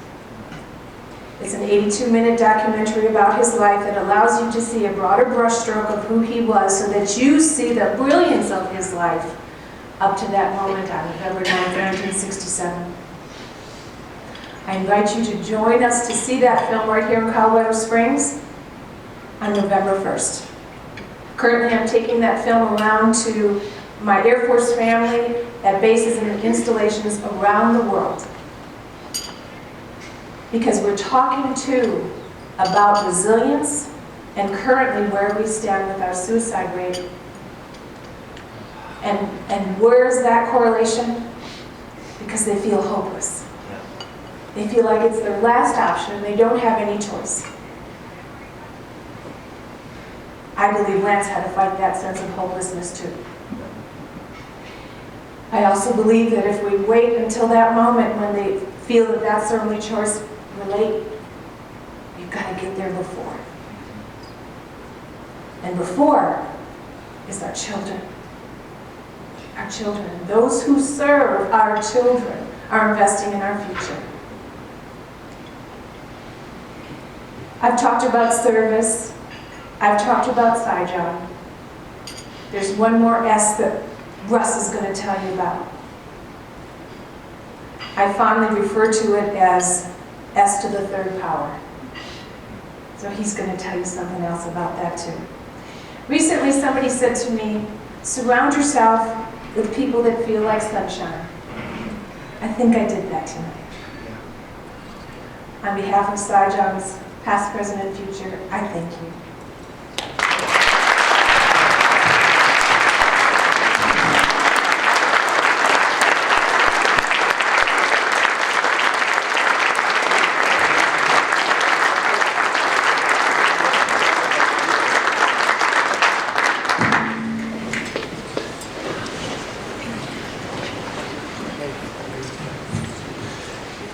It's an 82-minute documentary about his life that allows you to see a broader brushstroke of who he was so that you see the brilliance of his life up to that moment on November 9, 1967. I invite you to join us to see that film right here in Colorado Springs on November 1st. Currently, I'm taking that film around to my Air Force family at bases and installations around the world. Because we're talking too about resilience and currently where we stand with our suicide rate. And where is that correlation? Because they feel hopeless. They feel like it's their last option and they don't have any choice. I believe Lance had to fight that sense of hopelessness too. I also believe that if we wait until that moment when they feel that that's their only choice, we're late. You've got to get there before. And before is our children. Our children. Those who serve our children are investing in our future. I've talked about service. I've talked about Saigon. There's one more S that Russ is going to tell you about. I fondly refer to it as S to the third power. So he's going to tell you something else about that too. Recently somebody said to me, surround yourself with people that feel like sunshine. I think I did that tonight. On behalf of Saigon's past, present, and future, I thank you.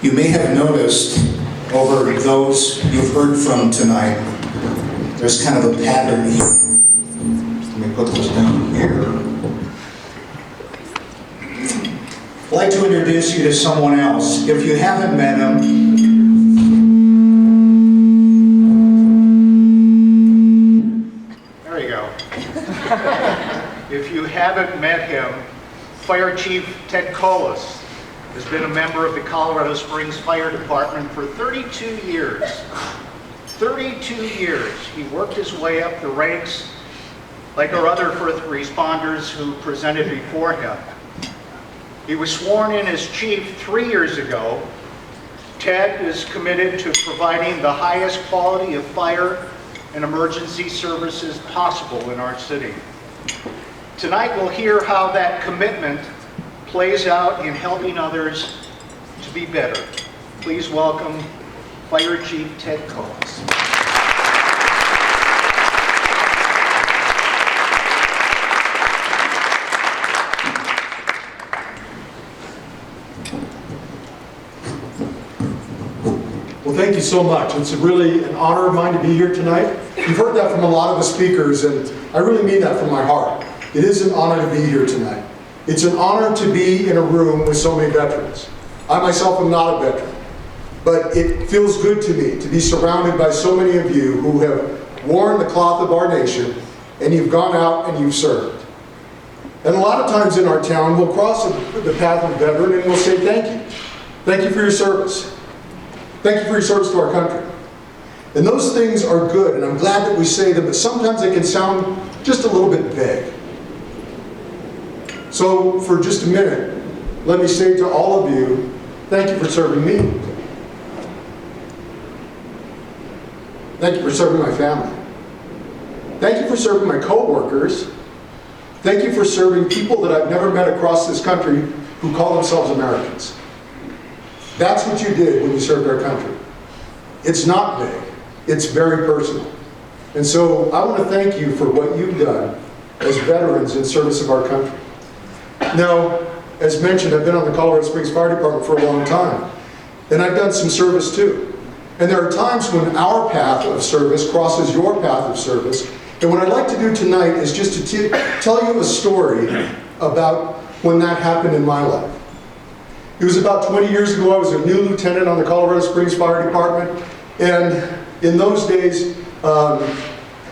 You may have noticed over those you've heard from tonight, there's kind of a pattern here. Let me put this down here. I'd like to introduce you to someone else. If you haven't met him, there you go. If you haven't met him, Fire Chief Ted Colas has been a member of the Colorado Springs Fire Department for 32 years. 32 years. He worked his way up the ranks like our other first responders who presented before him. He was sworn in as chief 3 years ago. Ted is committed to providing the highest quality of fire and emergency services possible in our city. Tonight we'll hear how that commitment plays out in helping others to be better. Please welcome Fire Chief Ted Colas. Well, thank you so much. It's really an honor of mine to be here tonight. You've heard that from a lot of the speakers, and I really mean that from my heart. It is an honor to be here tonight. It's an honor to be in a room with so many veterans. I myself am not a veteran, but it feels good to me to be surrounded by so many of you who have worn the cloth of our nation, and you've gone out and you've served. And a lot of times in our town, we'll cross the path of a veteran and we'll say thank you. Thank you for your service. Thank you for your service to our country. And those things are good, and I'm glad that we say them, but sometimes they can sound just a little bit vague. So for just a minute, let me say to all of you, thank you for serving me. Thank you for serving my family. Thank you for serving my co-workers. Thank you for serving people that I've never met across this country who call themselves Americans. That's what you did when you served our country. It's not vague. It's very personal. And so I want to thank you for what you've done as veterans in service of our country. Now, as mentioned, I've been on the Colorado Springs Fire Department for a long time. And I've done some service too. And there are times when our path of service crosses your path of service. And what I'd like to do tonight is just to tell you a story about when that happened in my life. It was about 20 years ago. I was a new lieutenant on the Colorado Springs Fire Department. And in those days,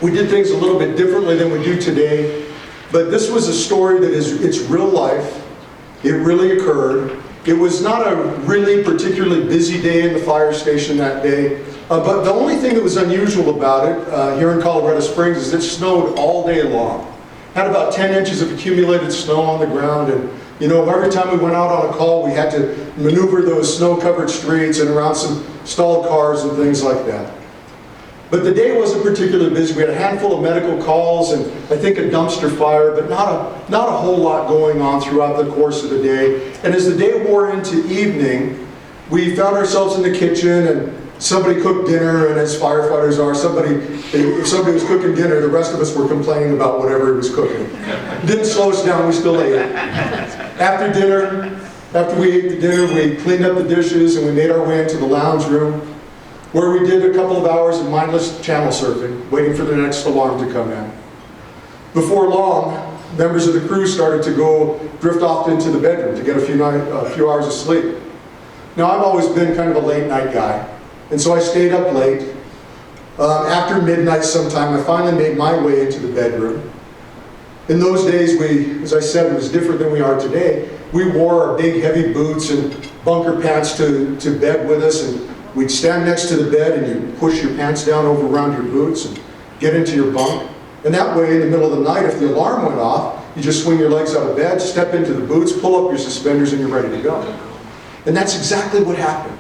we did things a little bit differently than we do today. But this was a story that it's real life. It really occurred. It was not a really particularly busy day in the fire station that day. But the only thing that was unusual about it here in Colorado Springs is it snowed all day long. Had about 10 inches of accumulated snow on the ground, and you know, every time we went out on a call, we had to maneuver those snow-covered streets and around some stalled cars and things like that. But the day wasn't particularly busy. We had a handful of medical calls and I think a dumpster fire, but not a whole lot going on throughout the course of the day. And as the day wore into evening, we found ourselves in the kitchen and somebody cooked dinner, and as firefighters are, if somebody was cooking dinner, the rest of us were complaining about whatever he was cooking. Didn't slow us down, we still ate it. After dinner, after we ate the dinner, we cleaned up the dishes and we made our way into the lounge room, where we did a couple of hours of mindless channel surfing, waiting for the next alarm to come in. Before long, members of the crew started to go drift off into the bedroom to get a few hours of sleep. Now, I've always been kind of a late night guy, and so I stayed up late. After midnight sometime, I finally made my way into the bedroom. In those days, as I said, it was different than we are today. We wore our big heavy boots and bunker pants to bed with us, and we'd stand next to the bed and you push your pants down over around your boots and get into your bunk. And that way, in the middle of the night, if the alarm went off, you just swing your legs out of bed, step into the boots, pull up your suspenders, and you're ready to go. And that's exactly what happened.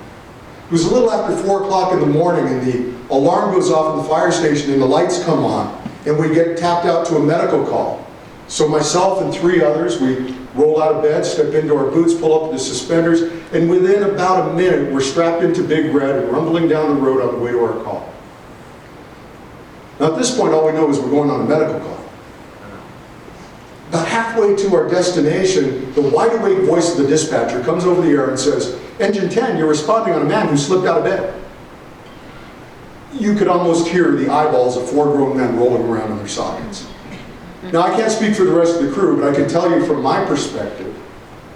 It was a little after 4 o'clock in the morning, and the alarm goes off in the fire station and the lights come on, and we get tapped out to a medical call. So myself and 3 others, we roll out of bed, step into our boots, pull up the suspenders, and within about a minute, we're strapped into Big Red and rumbling down the road on the way to our call. Now at this point, all we know is we're going on a medical call. About halfway to our destination, the wide-awake voice of the dispatcher comes over the air and says, "Engine 10, you're responding on a man who slipped out of bed." You could almost hear the eyeballs of 4 grown men rolling around in their sockets. Now, I can't speak for the rest of the crew, but I can tell you from my perspective,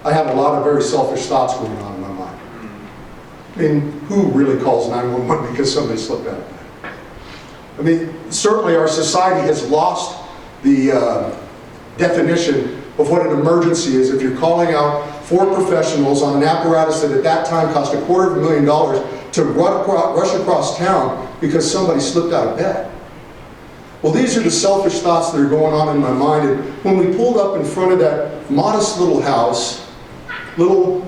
I had a lot of very selfish thoughts going on in my mind. I mean, who really calls 911 because somebody slipped out of bed? I mean, certainly our society has lost the definition of what an emergency is if you're calling out 4 professionals on an apparatus that at that time cost $250,000 to rush across town because somebody slipped out of bed. Well, these are the selfish thoughts that are going on in my mind. And when we pulled up in front of that modest little house, little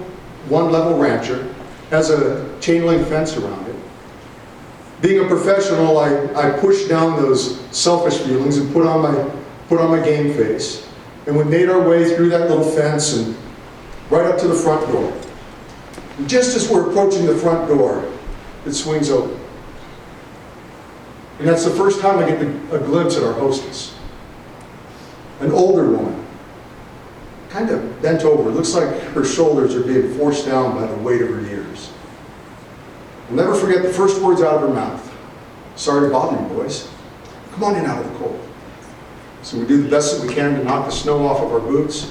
one-level rancher, has a chain link fence around it. Being a professional, I pushed down those selfish feelings and put on my game face. And we made our way through that little fence and right up to the front door. And just as we're approaching the front door, it swings open. And that's the first time I get a glimpse at our hostess. An older woman, kind of bent over. It looks like her shoulders are being forced down by the weight of her years. I'll never forget the first words out of her mouth. "Sorry to bother you, boys. Come on in out of the cold." So we do the best that we can to knock the snow off of our boots,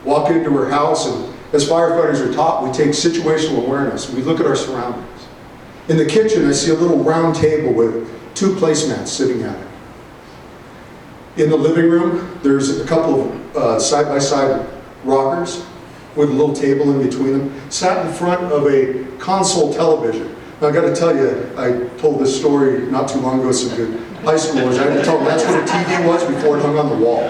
walk into her house, and as firefighters are taught, we take situational awareness. We look at our surroundings. In the kitchen, I see a little round table with 2 placemats sitting at it. In the living room, there's a couple of side-by-side rockers with a little table in between them, sat in front of a console television. Now, I got to tell you, I told this story not too long ago to some good high schoolers. I had to tell them that's what a TV was before it hung on the wall.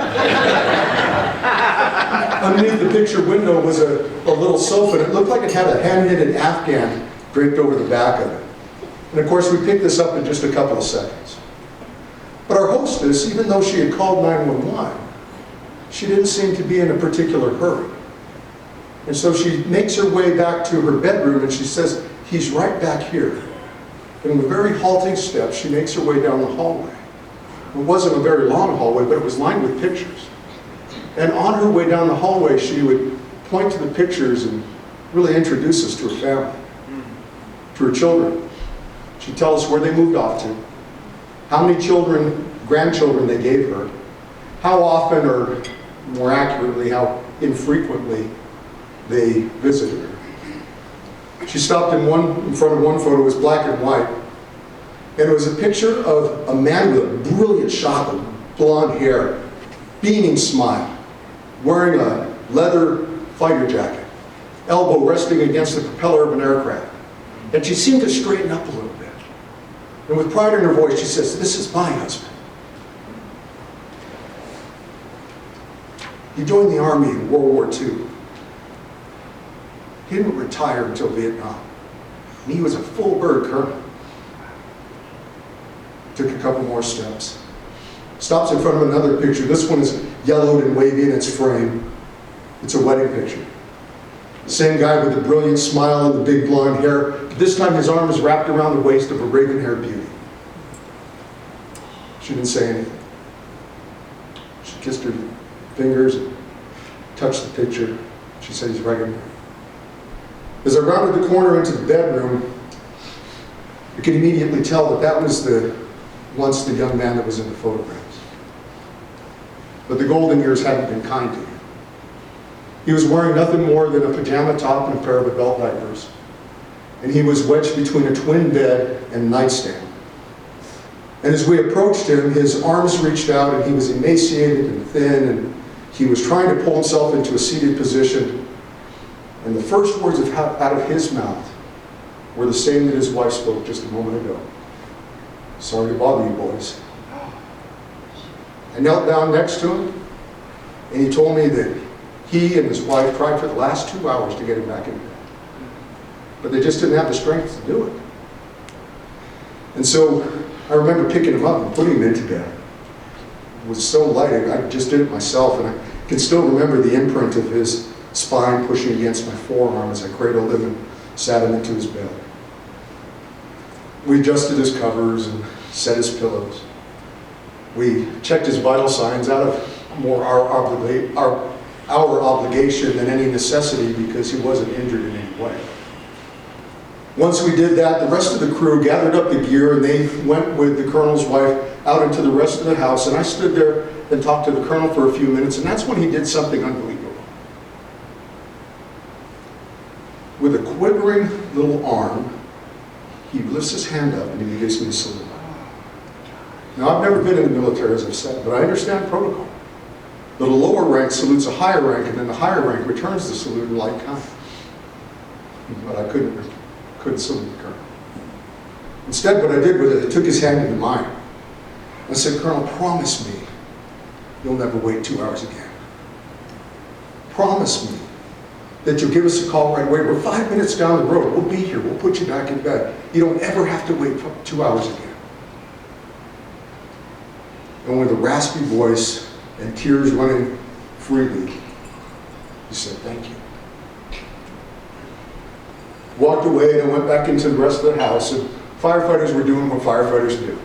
Underneath the picture window was a little sofa, and it looked like it had a hand-knitted Afghan draped over the back of it. And of course, we picked this up in just a couple of seconds. But our hostess, even though she had called 911, she didn't seem to be in a particular hurry. And so she makes her way back to her bedroom and she says, "He's right back here." And with very halting steps, she makes her way down the hallway. It wasn't a very long hallway, but it was lined with pictures. And on her way down the hallway, she would point to the pictures and really introduce us to her family, to her children. She'd tell us where they moved off to, how many children, grandchildren they gave her, how often, or more accurately, how infrequently they visited her. She stopped in front of one photo. It was black and white. And it was a picture of a man with a brilliant shock of blonde hair, beaming smile, wearing a leather fighter jacket, elbow resting against the propeller of an aircraft. And she seemed to straighten up a little bit. And with pride in her voice, she says, "This is my husband. He joined the Army in World War II. He didn't retire until Vietnam. And he was a full bird colonel." Took a couple more steps. Stops in front of another picture. This one is yellowed and wavy in its frame. It's a wedding picture. The same guy with the brilliant smile and the big blonde hair. But this time his arm is wrapped around the waist of a raven-haired beauty. She didn't say anything. She kissed her fingers and touched the picture. She said, "He's right in there." As I rounded the corner into the bedroom, I could immediately tell that that was once the young man that was in the photographs. But the golden years hadn't been kind to him. He was wearing nothing more than a pajama top and a pair of adult diapers. And he was wedged between a twin bed and nightstand. And as we approached him, his arms reached out and he was emaciated and thin, and he was trying to pull himself into a seated position. And the first words out of his mouth were the same that his wife spoke just a moment ago. "Sorry to bother you boys." I knelt down next to him, and he told me that he and his wife tried for the last 2 hours to get him back in bed. But they just didn't have the strength to do it. And so I remember picking him up and putting him into bed. It was so light, I just did it myself, and I can still remember the imprint of his spine pushing against my forearm as I cradled him and sat him into his bed. We adjusted his covers and set his pillows. We checked his vital signs out of more our obligation than any necessity, because he wasn't injured in any way. Once we did that, the rest of the crew gathered up the gear and they went with the colonel's wife out into the rest of the house, and I stood there and talked to the colonel for a few minutes, and that's when he did something unbelievable. With a quivering little arm, he lifts his hand up and he gives me a salute. Now, I've never been in the military, as I've said, but I understand protocol. That a lower rank salutes a higher rank, and then the higher rank returns the salute in like kind. But I couldn't salute the colonel. Instead, what I did was I took his hand into mine. I said, "Colonel, promise me you'll never wait 2 hours again. Promise me that you'll give us a call right away. We're 5 minutes down the road. We'll be here. We'll put you back in bed. You don't ever have to wait 2 hours again." And with a raspy voice and tears running freely, he said, "Thank you." Walked away, and I went back into the rest of the house, and firefighters were doing what firefighters do.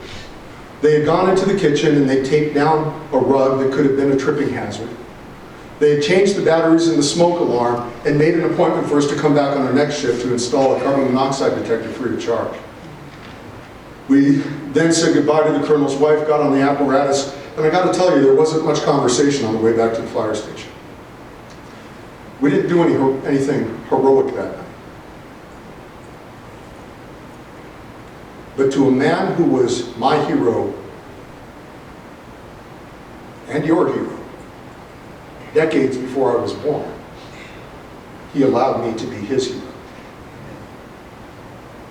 They had gone into the kitchen and they taped down a rug that could have been a tripping hazard. They had changed the batteries in the smoke alarm and made an appointment for us to come back on our next shift to install a carbon monoxide detector free of charge. We then said goodbye to the colonel's wife, got on the apparatus, and I got to tell you, there wasn't much conversation on the way back to the fire station. We didn't do anything heroic that night. But to a man who was my hero, and your hero, decades before I was born. He allowed me to be his hero.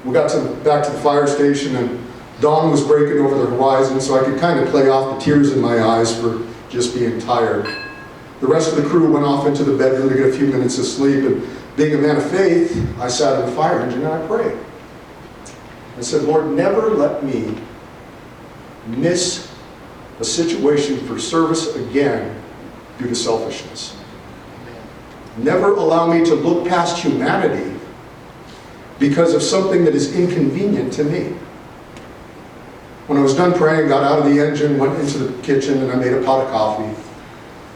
We got back to the fire station, and dawn was breaking over the horizon, so I could kind of play off the tears in my eyes for just being tired. The rest of the crew went off into the bedroom to get a few minutes of sleep, and being a man of faith, I sat in the fire engine and I prayed. I said, Lord, never let me miss a situation for service again due to selfishness. Never allow me to look past humanity because of something that is inconvenient to me. When I was done praying, got out of the engine, went into the kitchen, and I made a pot of coffee.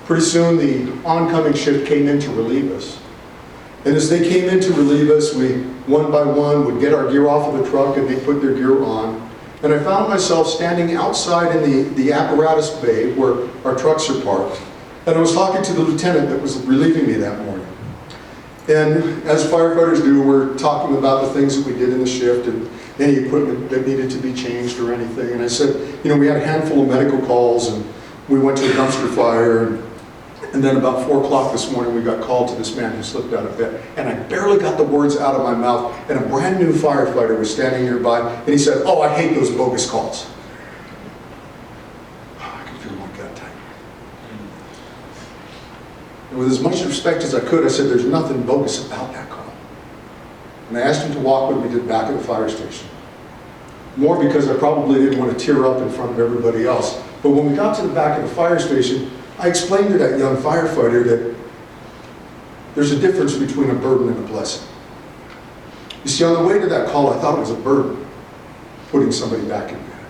Pretty soon, the oncoming shift came in to relieve us. And as they came in to relieve us, we, one by one, would get our gear off of the truck, and they'd put their gear on. And I found myself standing outside in the apparatus bay where our trucks are parked. And I was talking to the lieutenant that was relieving me that morning. And as firefighters do, we're talking about the things that we did in the shift and any equipment that needed to be changed or anything. And I said, you know, we had a handful of medical calls, and we went to a dumpster fire. And then about 4 o'clock this morning, we got called to this man who slipped out of bed. And I barely got the words out of my mouth, and a brand new firefighter was standing nearby, and he said, oh, I hate those bogus calls. Oh, I could feel my gut tighten. And with as much respect as I could, I said, there's nothing bogus about that call. And I asked him to walk with me to the back of the fire station. More because I probably didn't want to tear up in front of everybody else. But when we got to the back of the fire station, I explained to that young firefighter that there's a difference between a burden and a blessing. You see, on the way to that call, I thought it was a burden, putting somebody back in bed.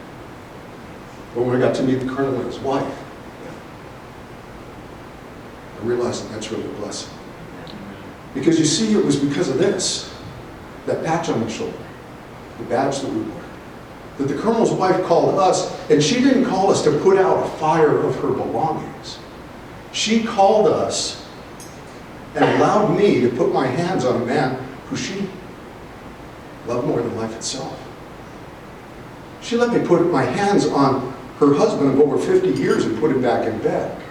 But when I got to meet the colonel and his wife, I realized that that's really a blessing. Because you see, it was because of this, that patch on my shoulder, the badge that we wore, that the colonel's wife called us, and she didn't call us to put out a fire of her belongings. She called us and allowed me to put my hands on a man who she loved more than life itself. She let me put my hands on her husband of over 50 years and put him back in bed.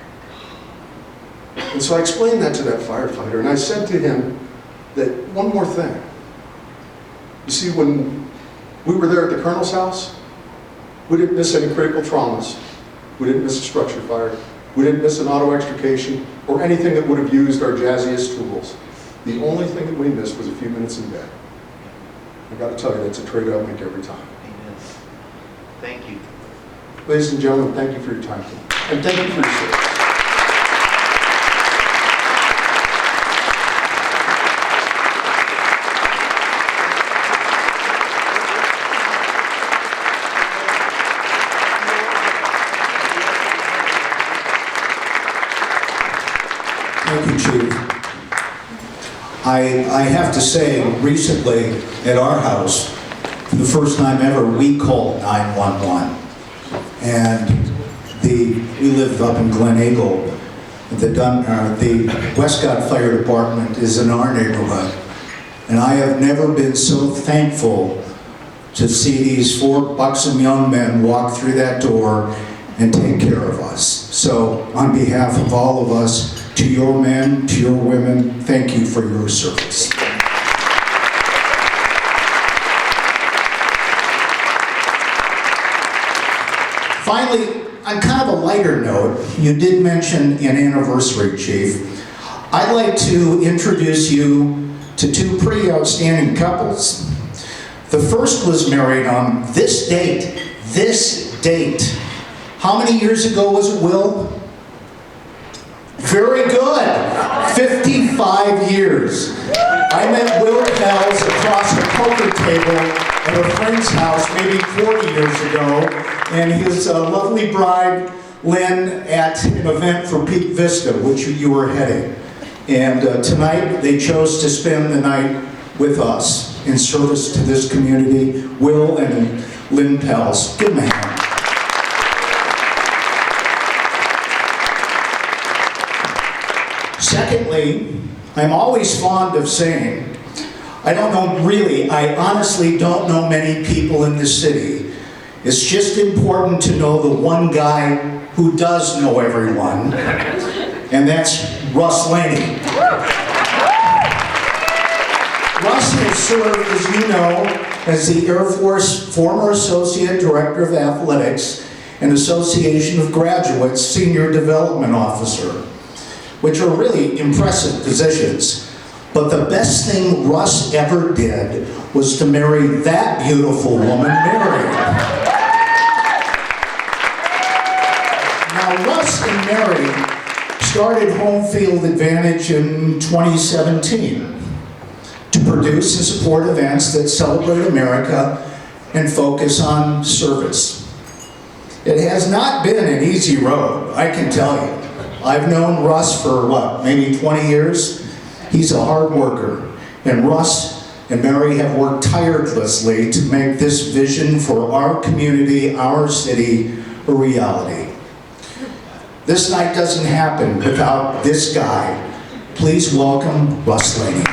And so I explained that to that firefighter, and I said to him that one more thing. You see, when we were there at the colonel's house, we didn't miss any critical traumas. We didn't miss a structure fire. We didn't miss an auto extrication or anything that would have used our jazziest tools. The only thing that we missed was a few minutes in bed. I've got to tell you, that's a trade I'll make every time. Amen. Thank you. Ladies and gentlemen, thank you for your time today. And thank you for your service. Thank you, Chief. I have to say, recently at our house, for the first time ever, we called 911. And we live up in Glen Eagle. The Westcott Fire Department is in our neighborhood. And I have never been so thankful to see these 4 buxom young men walk through that door and take care of us. So on behalf of all of us, to your men, to your women, thank you for your service. Finally, on kind of a lighter note, you did mention an anniversary, Chief. I'd like to introduce you to 2 pretty outstanding couples. The first was married on this date. How many years ago was it, Will? Very good. 55 years. I met Will Pels across a poker table at a friend's house maybe 40 years ago, and his lovely bride, Lynn, at an event for Peak Vista, which you were heading. And tonight, they chose to spend the night with us in service to this community. Will and Lynn Pels. Give them a hand. Secondly, I'm always fond of saying, I honestly don't know many people in this city. It's just important to know the one guy who does know everyone, and that's Russ Laney. Russ has served, as you know, as the Air Force former Associate Director of Athletics and Association of Graduates Senior Development Officer, which are really impressive positions. But the best thing Russ ever did was to marry that beautiful woman, Mary. Now, Russ and Mary started Home Field Advantage in 2017 to produce and support events that celebrate America and focus on service. It has not been an easy road, I can tell you. I've known Russ for what, maybe 20 years? He's a hard worker, and Russ and Mary have worked tirelessly to make this vision for our community, our city, a reality. This night doesn't happen without this guy. Please welcome Russ Laney.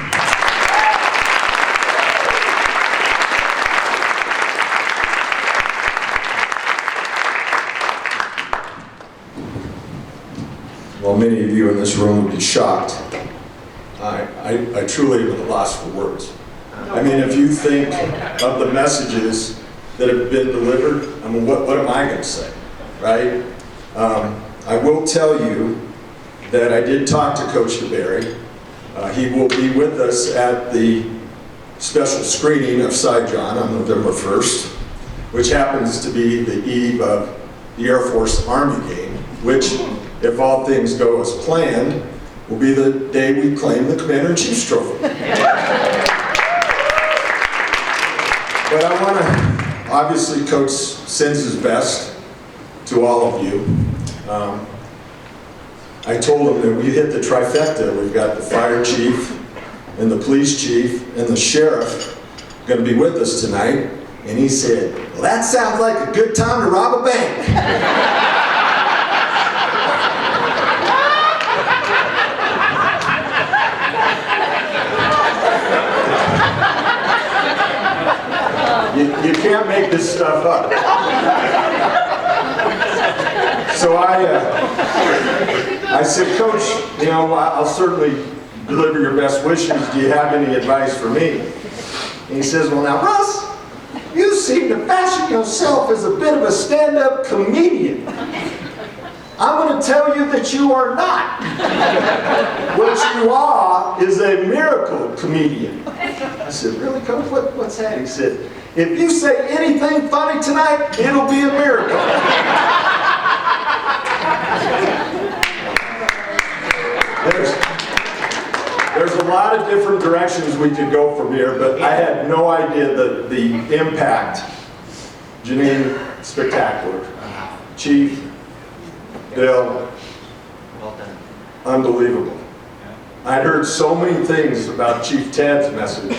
Well, many of you in this room would be shocked. I truly am at a loss for words. I mean, if you think of the messages that have been delivered, I mean, what am I going to say, right? I will tell you that I did talk to Coach DeBerry. He will be with us at the special screening of Cy John on November 1st, which happens to be the eve of the Air Force Army game, which, if all things go as planned, will be the day we claim the Commander-in-Chief's trophy. But I want to, obviously, Coach sends his best to all of you. I told him that we hit the trifecta. We've got the fire chief and the police chief and the sheriff going to be with us tonight. And he said, well, that sounds like a good time to rob a bank. You can't make this stuff up. So I said, Coach, you know, I'll certainly deliver your best wishes. Do you have any advice for me? And he says, well, now, Russ, you seem to fashion yourself as a bit of a stand-up comedian. I'm going to tell you that you are not. What you are is a miracle comedian. I said, really, Coach? What's that? He said, if you say anything funny tonight, it'll be a miracle. There's a lot of different directions we could go from here, but I had no idea the impact. Janine, spectacular. Chief, Bill, Well done. unbelievable. I heard so many things about Chief Tad's message,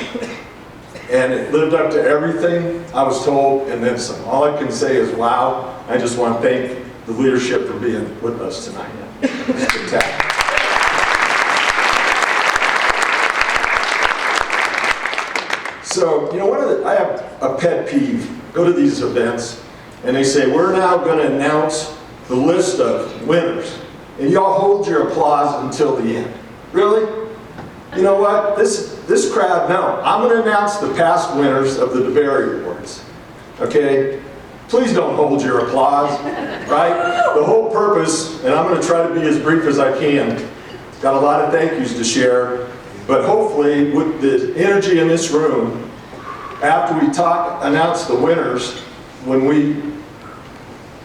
and it lived up to everything I was told, and then some. All I can say is, wow. I just want to thank the leadership for being with us tonight. It's spectacular. So, you know, I have a pet peeve. Go to these events, and they say, we're now going to announce the list of winners. And y'all hold your applause until the end. Really? You know what? This crowd, no. I'm going to announce the past winners of the DeBerry Awards. Okay? Please don't hold your applause, right? The whole purpose, and I'm going to try to be as brief as I can, got a lot of thank yous to share, but hopefully with the energy in this room, after we announce the winners, when we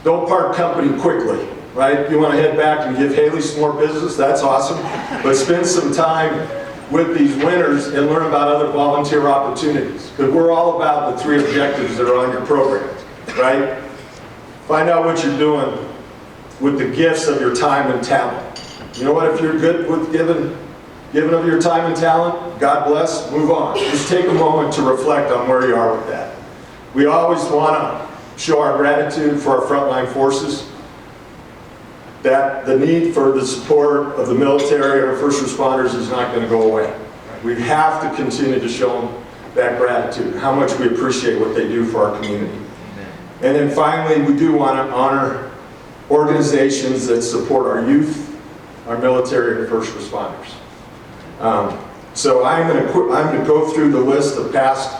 don't part company quickly, right? You want to head back and give Haley some more business, that's awesome, but spend some time with these winners and learn about other volunteer opportunities, because we're all about the 3 objectives that are on your program, right? Find out what you're doing with the gifts of your time and talent. You know what, if you're good with giving of your time and talent, God bless, move on. Just take a moment to reflect on where you are with that. We always want to show our gratitude for our frontline forces, that the need for the support of the military or first responders is not going to go away. We have to continue to show them that gratitude, how much we appreciate what they do for our community. And then finally, we do want to honor organizations that support our youth, our military, and first responders. So I'm going to go through the list of past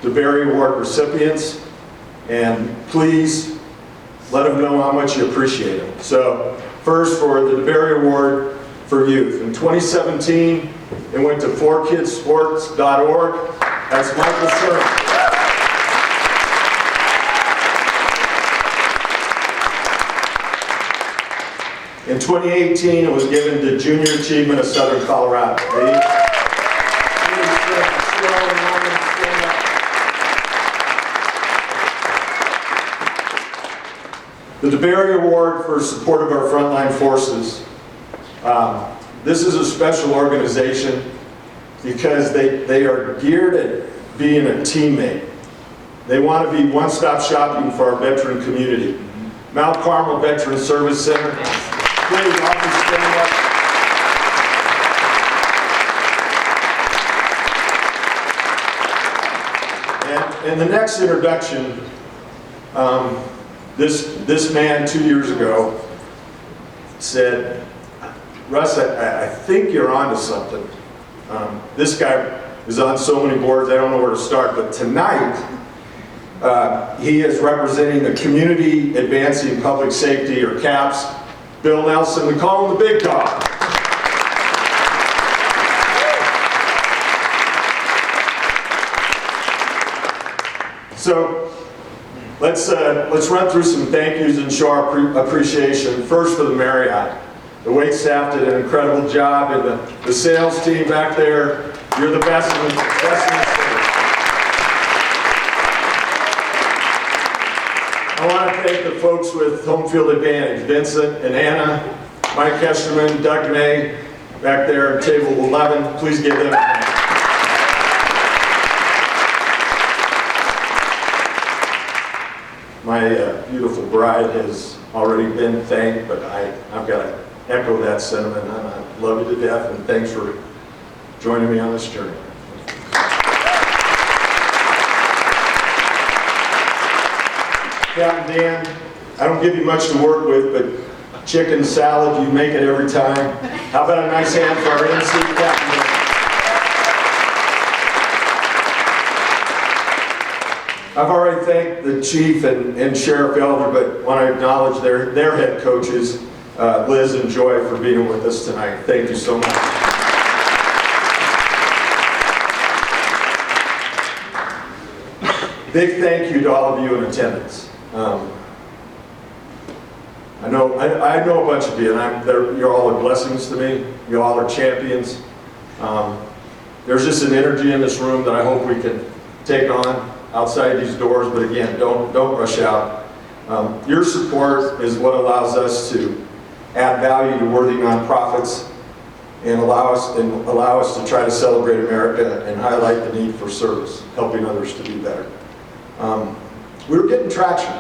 DeBerry Award recipients, and please let them know how much you appreciate them. So first, for the DeBerry Award for Youth. In 2017, it went to 4kidsports.org. That's Michael Sherman. In 2018, it was given to Junior Achievement of Southern Colorado. The DeBerry Award for support of our frontline forces. This is a special organization because they are geared at being a teammate. They want to be one-stop shopping for our veteran community. Mount Carmel Veteran Service Center. Please, all please stand up. And the next introduction, this man 2 years ago said, Russ, I think you're onto something. This guy is on so many boards, I don't know where to start, but tonight, he is representing the Community Advancing Public Safety, or CAPS, Bill Nelson. We call him the big dog. So let's run through some thank yous and show our appreciation. First, for the Marriott. The wait staff did an incredible job, and the sales team back there, you're the best in the state. I want to thank the folks with Home Field Advantage, Vincent and Anna, Mike Kesterman, Doug May, back there at table 11. Please give them a hand. My beautiful bride has already been thanked, but I've got to echo that sentiment. I love you to death, and thanks for joining me on this journey. Captain Dan, I don't give you much to work with, but chicken salad, you make it every time. How about a nice hand for our MC, Captain Dan? I've already thanked the chief and Sheriff Elder, but want to acknowledge their head coaches, Liz and Joy, for being with us tonight. Thank you so much. Big thank you to all of you in attendance. I know a bunch of you, and you're all are blessings to me. You all are champions. There's just an energy in this room that I hope we can take on outside these doors, but again, don't rush out. Your support is what allows us to add value to worthy nonprofits and allow us to try to celebrate America and highlight the need for service, helping others to do better. We're getting traction,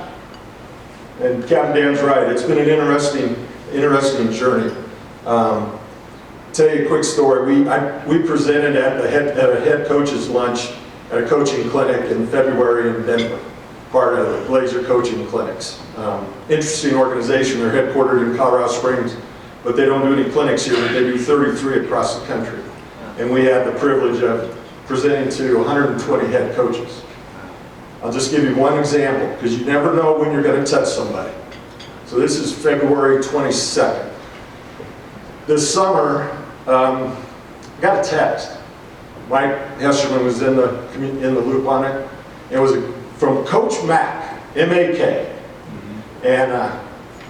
and Captain Dan's right. It's been an interesting journey. Tell you a quick story. We presented at a head coach's lunch at a coaching clinic in February in Denver, part of the Blazer Coaching Clinics. Interesting organization. They're headquartered in Colorado Springs, but they don't do any clinics here. They do 33 across the country. And we had the privilege of presenting to 120 head coaches. I'll just give you one example, because you never know when you're going to touch somebody. So this is February 22nd. This summer, I got a text. Mike Hesterman was in the loop on it. It was from Coach Mack, M-A-K. And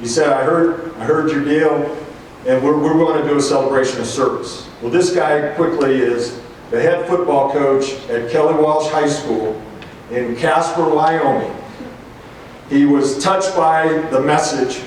he said, I heard your deal, and we're going to do a celebration of service. Well, this guy quickly is the head football coach at Kelly Walsh High School in Casper, Wyoming. He was touched by the message,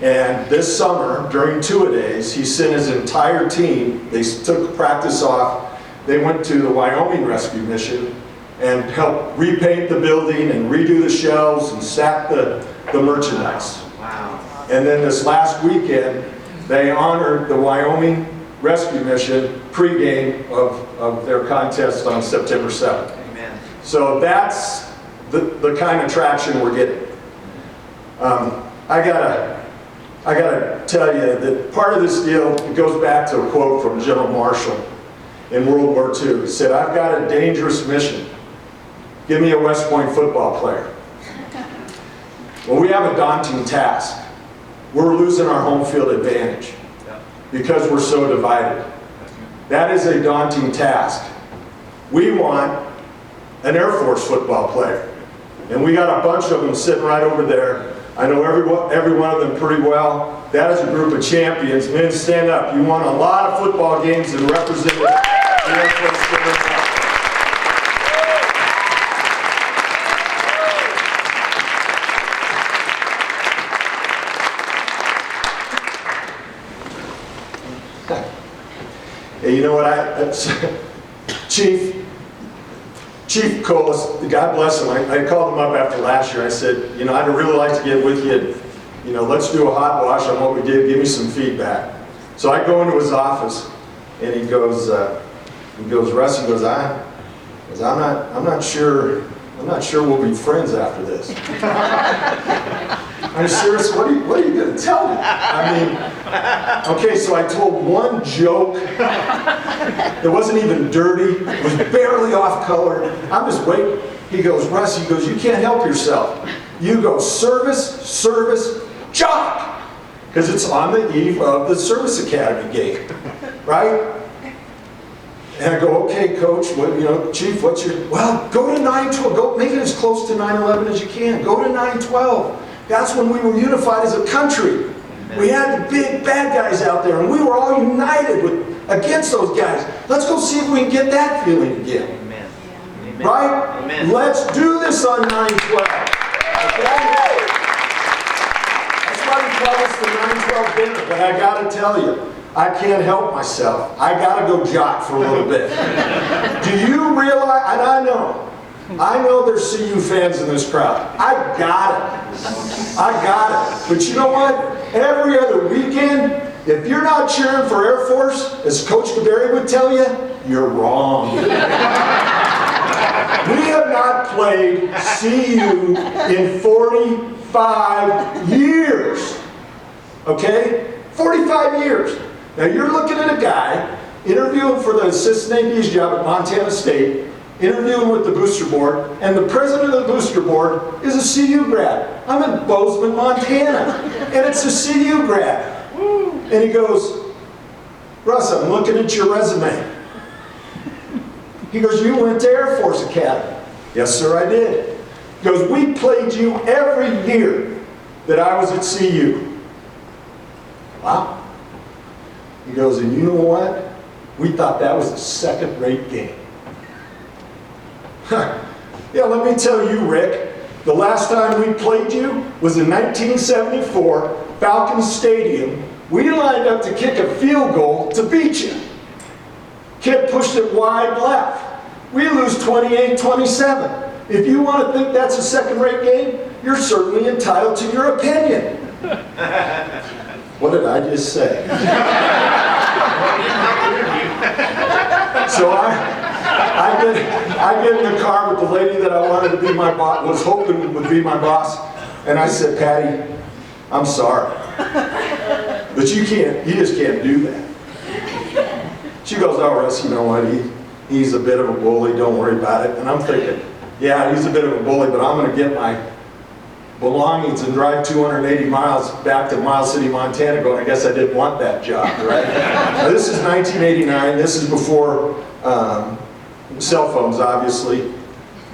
and this summer, during two-a-days, he sent his entire team. They took practice off. They went to the Wyoming Rescue Mission and helped repaint the building and redo the shelves and stack the merchandise. Wow. And then this last weekend, they honored the Wyoming Rescue Mission pregame of their contest on September 7th. Amen. So that's the kind of traction we're getting. I got I gotta tell you that part of this deal, it goes back to a quote from General Marshall in World War II. He said, "I've got a dangerous mission. Give me a West Point football player." Well, we have a daunting task. We're losing our home field advantage because we're so divided. That is a daunting task. We want an Air Force football player. And we got a bunch of them sitting right over there. I know every one of them pretty well. That is a group of champions. Men, stand up. You won a lot of football games and represented the Air Force very well. Hey, you know what, Chief Colas, God bless him, I called him up after last year. I said, you know, I'd really like to get with you and, you know, let's do a hot wash on what we did. Give me some feedback. So I go into his office and he goes, Russ, he goes, I'm not sure we'll be friends after this. I'm serious, what are you going to tell me? I mean, okay, so I told one joke that wasn't even dirty, was barely off color. I'm just waiting. He goes, Russ, he goes, you can't help yourself. You go service, jock. Because it's on the eve of the Service Academy game, right? And I go, okay, Coach, what, you know, Chief, what's your, well, go to 912, go make it as close to 9/11 as you can. Go to 9/12. That's when we were unified as a country. We had the big bad guys out there, and we were all united against those guys. Let's go see if we can get that feeling again. Amen. Right? Amen. Let's do this on 9/12. Okay? That's why we call this the 9/12 dinner. But I got to tell you, I can't help myself. I got to go jock for a little bit. Do you realize, and I know there's CU fans in this crowd. I got it. But you know what? Every other weekend, if you're not cheering for Air Force, as Coach Gaberry would tell you, you're wrong. We have not played CU in 45 years. Okay? 45 years. Now you're looking at a guy interviewing for the assistant AD's job at Montana State, interviewing with the booster board, and the president of the booster board is a CU grad. I'm in Bozeman, Montana, and it's a CU grad. And he goes, Russ, I'm looking at your resume. He goes, you went to Air Force Academy. Yes, sir, I did. He goes, we played you every year that I was at CU. Wow. He goes, and you know what? We thought that was a second-rate game. Yeah, let me tell you, Rick, the last time we played you was in 1974, Falcons Stadium. We lined up to kick a field goal to beat you. Kid pushed it wide left. We lose 28-27. If you want to think that's a second-rate game, you're certainly entitled to your opinion. What did I just say? So I get in the car with the lady that I wanted to be my boss, was hoping would be my boss, and I said, Patty, I'm sorry, but you just can't do that. She goes, oh, Russ, you know what, he's a bit of a bully, don't worry about it. And I'm thinking, yeah, he's a bit of a bully, but I'm going to get my belongings and drive 280 miles back to Miles City, Montana going, I guess I didn't want that job, right? Now, this is 1989. This is before cell phones, obviously.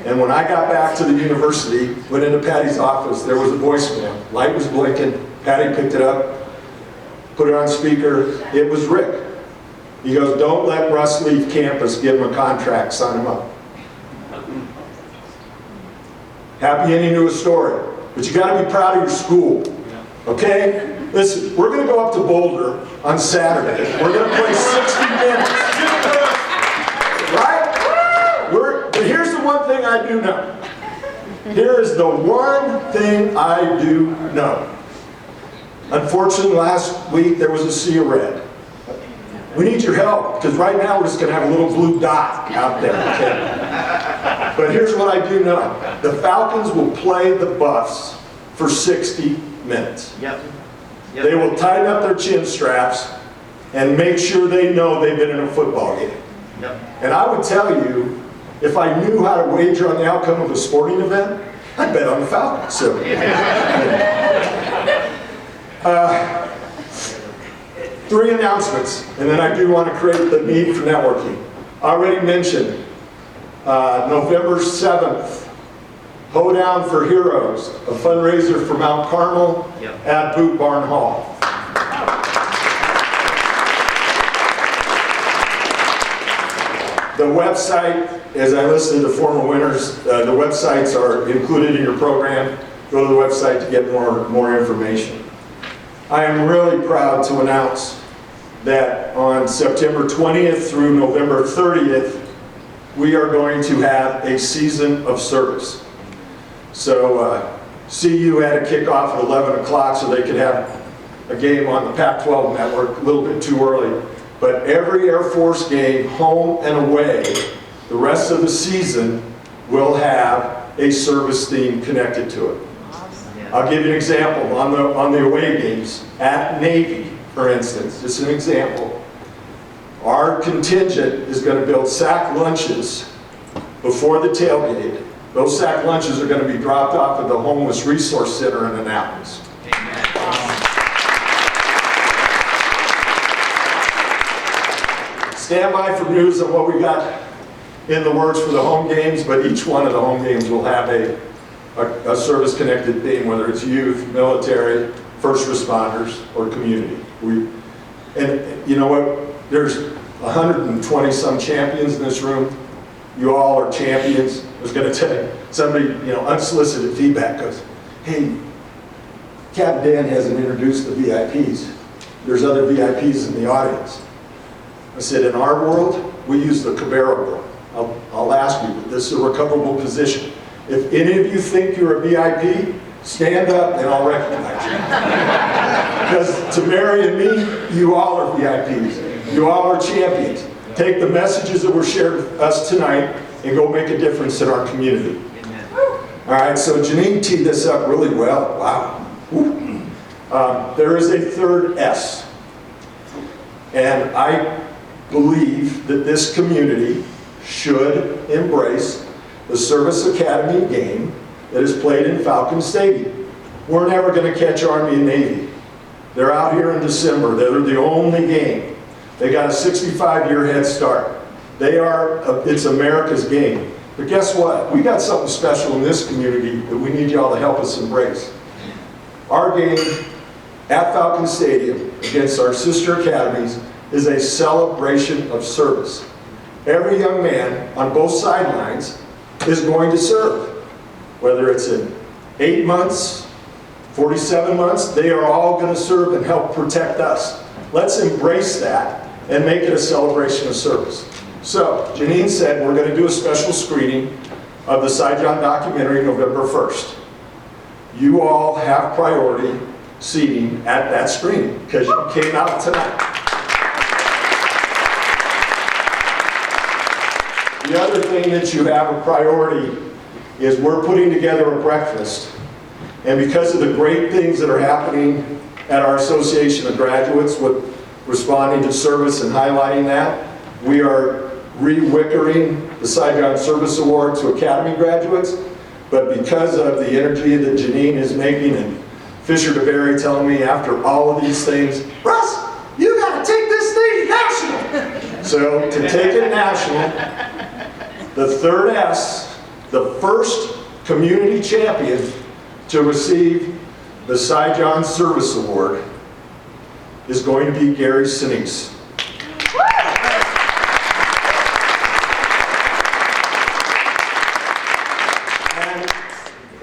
And when I got back to the university, went into Patty's office, there was a voicemail. Light was blinking. Patty picked it up, put it on speaker. It was Rick. He goes, don't let Russ leave campus. Give him a contract. Sign him up. Happy ending to a story. But you got to be proud of your school. Okay? Listen, we're going to go up to Boulder on Saturday. We're going to play 60 minutes. Right? But here's the one thing I do know. Here is the one thing I do know. Unfortunately, last week there was a sea of red. We need your help, because right now we're just going to have a little blue dot out there. Okay? But here's what I do know. The Falcons will play the Buffs for 60 minutes. Yep. They will tighten up their chin straps and make sure they know they've been in a football game. Yep. And I would tell you, if I knew how to wager on the outcome of a sporting event, I'd bet on the Falcons. So, 3 announcements, and then I do want to create the need for networking. I already mentioned November 7th, Hoedown for Heroes, a fundraiser for Mount Carmel at Boot Barn Hall. The website, as I listed the former winners, the websites are included in your program. Go to the website to get more information. I am really proud to announce that on September 20th through November 30th, we are going to have a season of service. So CU had a kickoff at 11 o'clock so they could have a game on the Pac-12 network, a little bit too early. But every Air Force game, home and away, the rest of the season will have a service theme connected to it. I'll give you an example. On the away games, at Navy, for instance, just an example, our contingent is going to build sack lunches before the tailgate. Those sack lunches are going to be dropped off at the Homeless Resource Center in Annapolis. Stand by for news on what we got in the works for the home games, but each one of the home games will have a service-connected theme, whether it's youth, military, first responders, or community. And you know what? There's 120-some champions in this room. You all are champions. I was going to tell you, somebody, unsolicited feedback goes, hey, Captain Dan hasn't introduced the VIPs. There's other VIPs in the audience. I said, in our world, we use the Cabrera rule. I'll ask you, but this is a recoverable position. If any of you think you're a VIP, stand up and I'll recognize you. Because to Mary and me, you all are VIPs. You all are champions. Take the messages that were shared with us tonight and go make a difference in our community. Amen. All right, so Janine teed this up really well. Wow. There is a third S. And I believe that this community should embrace the Service Academy game that is played in Falcon Stadium. We're never going to catch Army and Navy. They're out here in December. They're the only game. They got a 65-year head start. It's America's game. But guess what? We got something special in this community that we need y'all to help us embrace. Our game at Falcon Stadium against our sister academies is a celebration of service. Every young man on both sidelines is going to serve. Whether it's in 8 months, 47 months, they are all going to serve and help protect us. Let's embrace that and make it a celebration of service. So, Janine said we're going to do a special screening of the Cy John documentary November 1st. You all have priority seating at that screening because you came out tonight. The other thing that you have a priority is we're putting together a breakfast. And because of the great things that are happening at our Association of Graduates with responding to service and highlighting that, we are re-wickering the Cy John Service Award to Academy graduates. But because of the energy that Janine is making and Fisher DeBerry telling me after all of these things, Russ, you got to take this thing national. So to take it national, the third S, the first community champion to receive the Cy John Service Award is going to be Gary Sinise.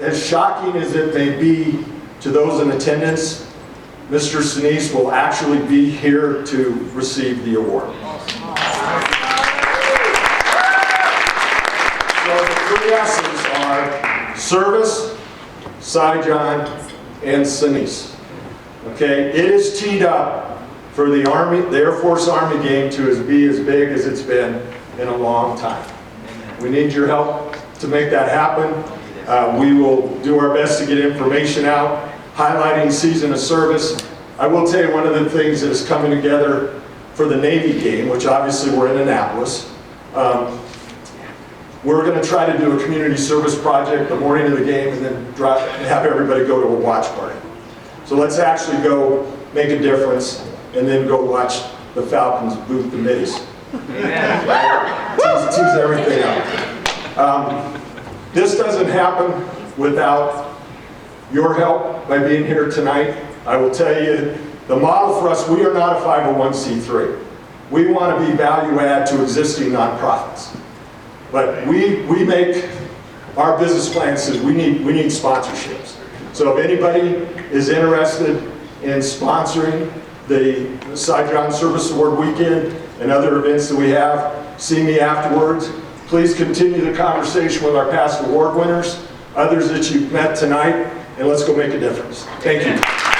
And as shocking as it may be to those in attendance, Mr. Sinise will actually be here to receive the award. So the three S's are service, Cy John, and Sinise. Okay, it is teed up for the Air Force Army game to be as big as it's been in a long time. We need your help to make that happen. We will do our best to get information out, highlighting season of service, I will tell you one of the things that is coming together for the Navy game, which obviously we're in Annapolis. We're going to try to do a community service project the morning of the game and then have everybody go to a watch party. So let's actually go make a difference and then go watch the Falcons boot the Middies. Tease everything up. This doesn't happen without your help by being here tonight. I will tell you, the model for us, we are not a 501c3. We want to be value add to existing nonprofits. But we make our business plan says we need sponsorships. So if anybody is interested in sponsoring the Cy John Service Award Weekend and other events that we have, see me afterwards. Please continue the conversation with our past award winners, others that you've met tonight, and let's go make a difference. Thank you.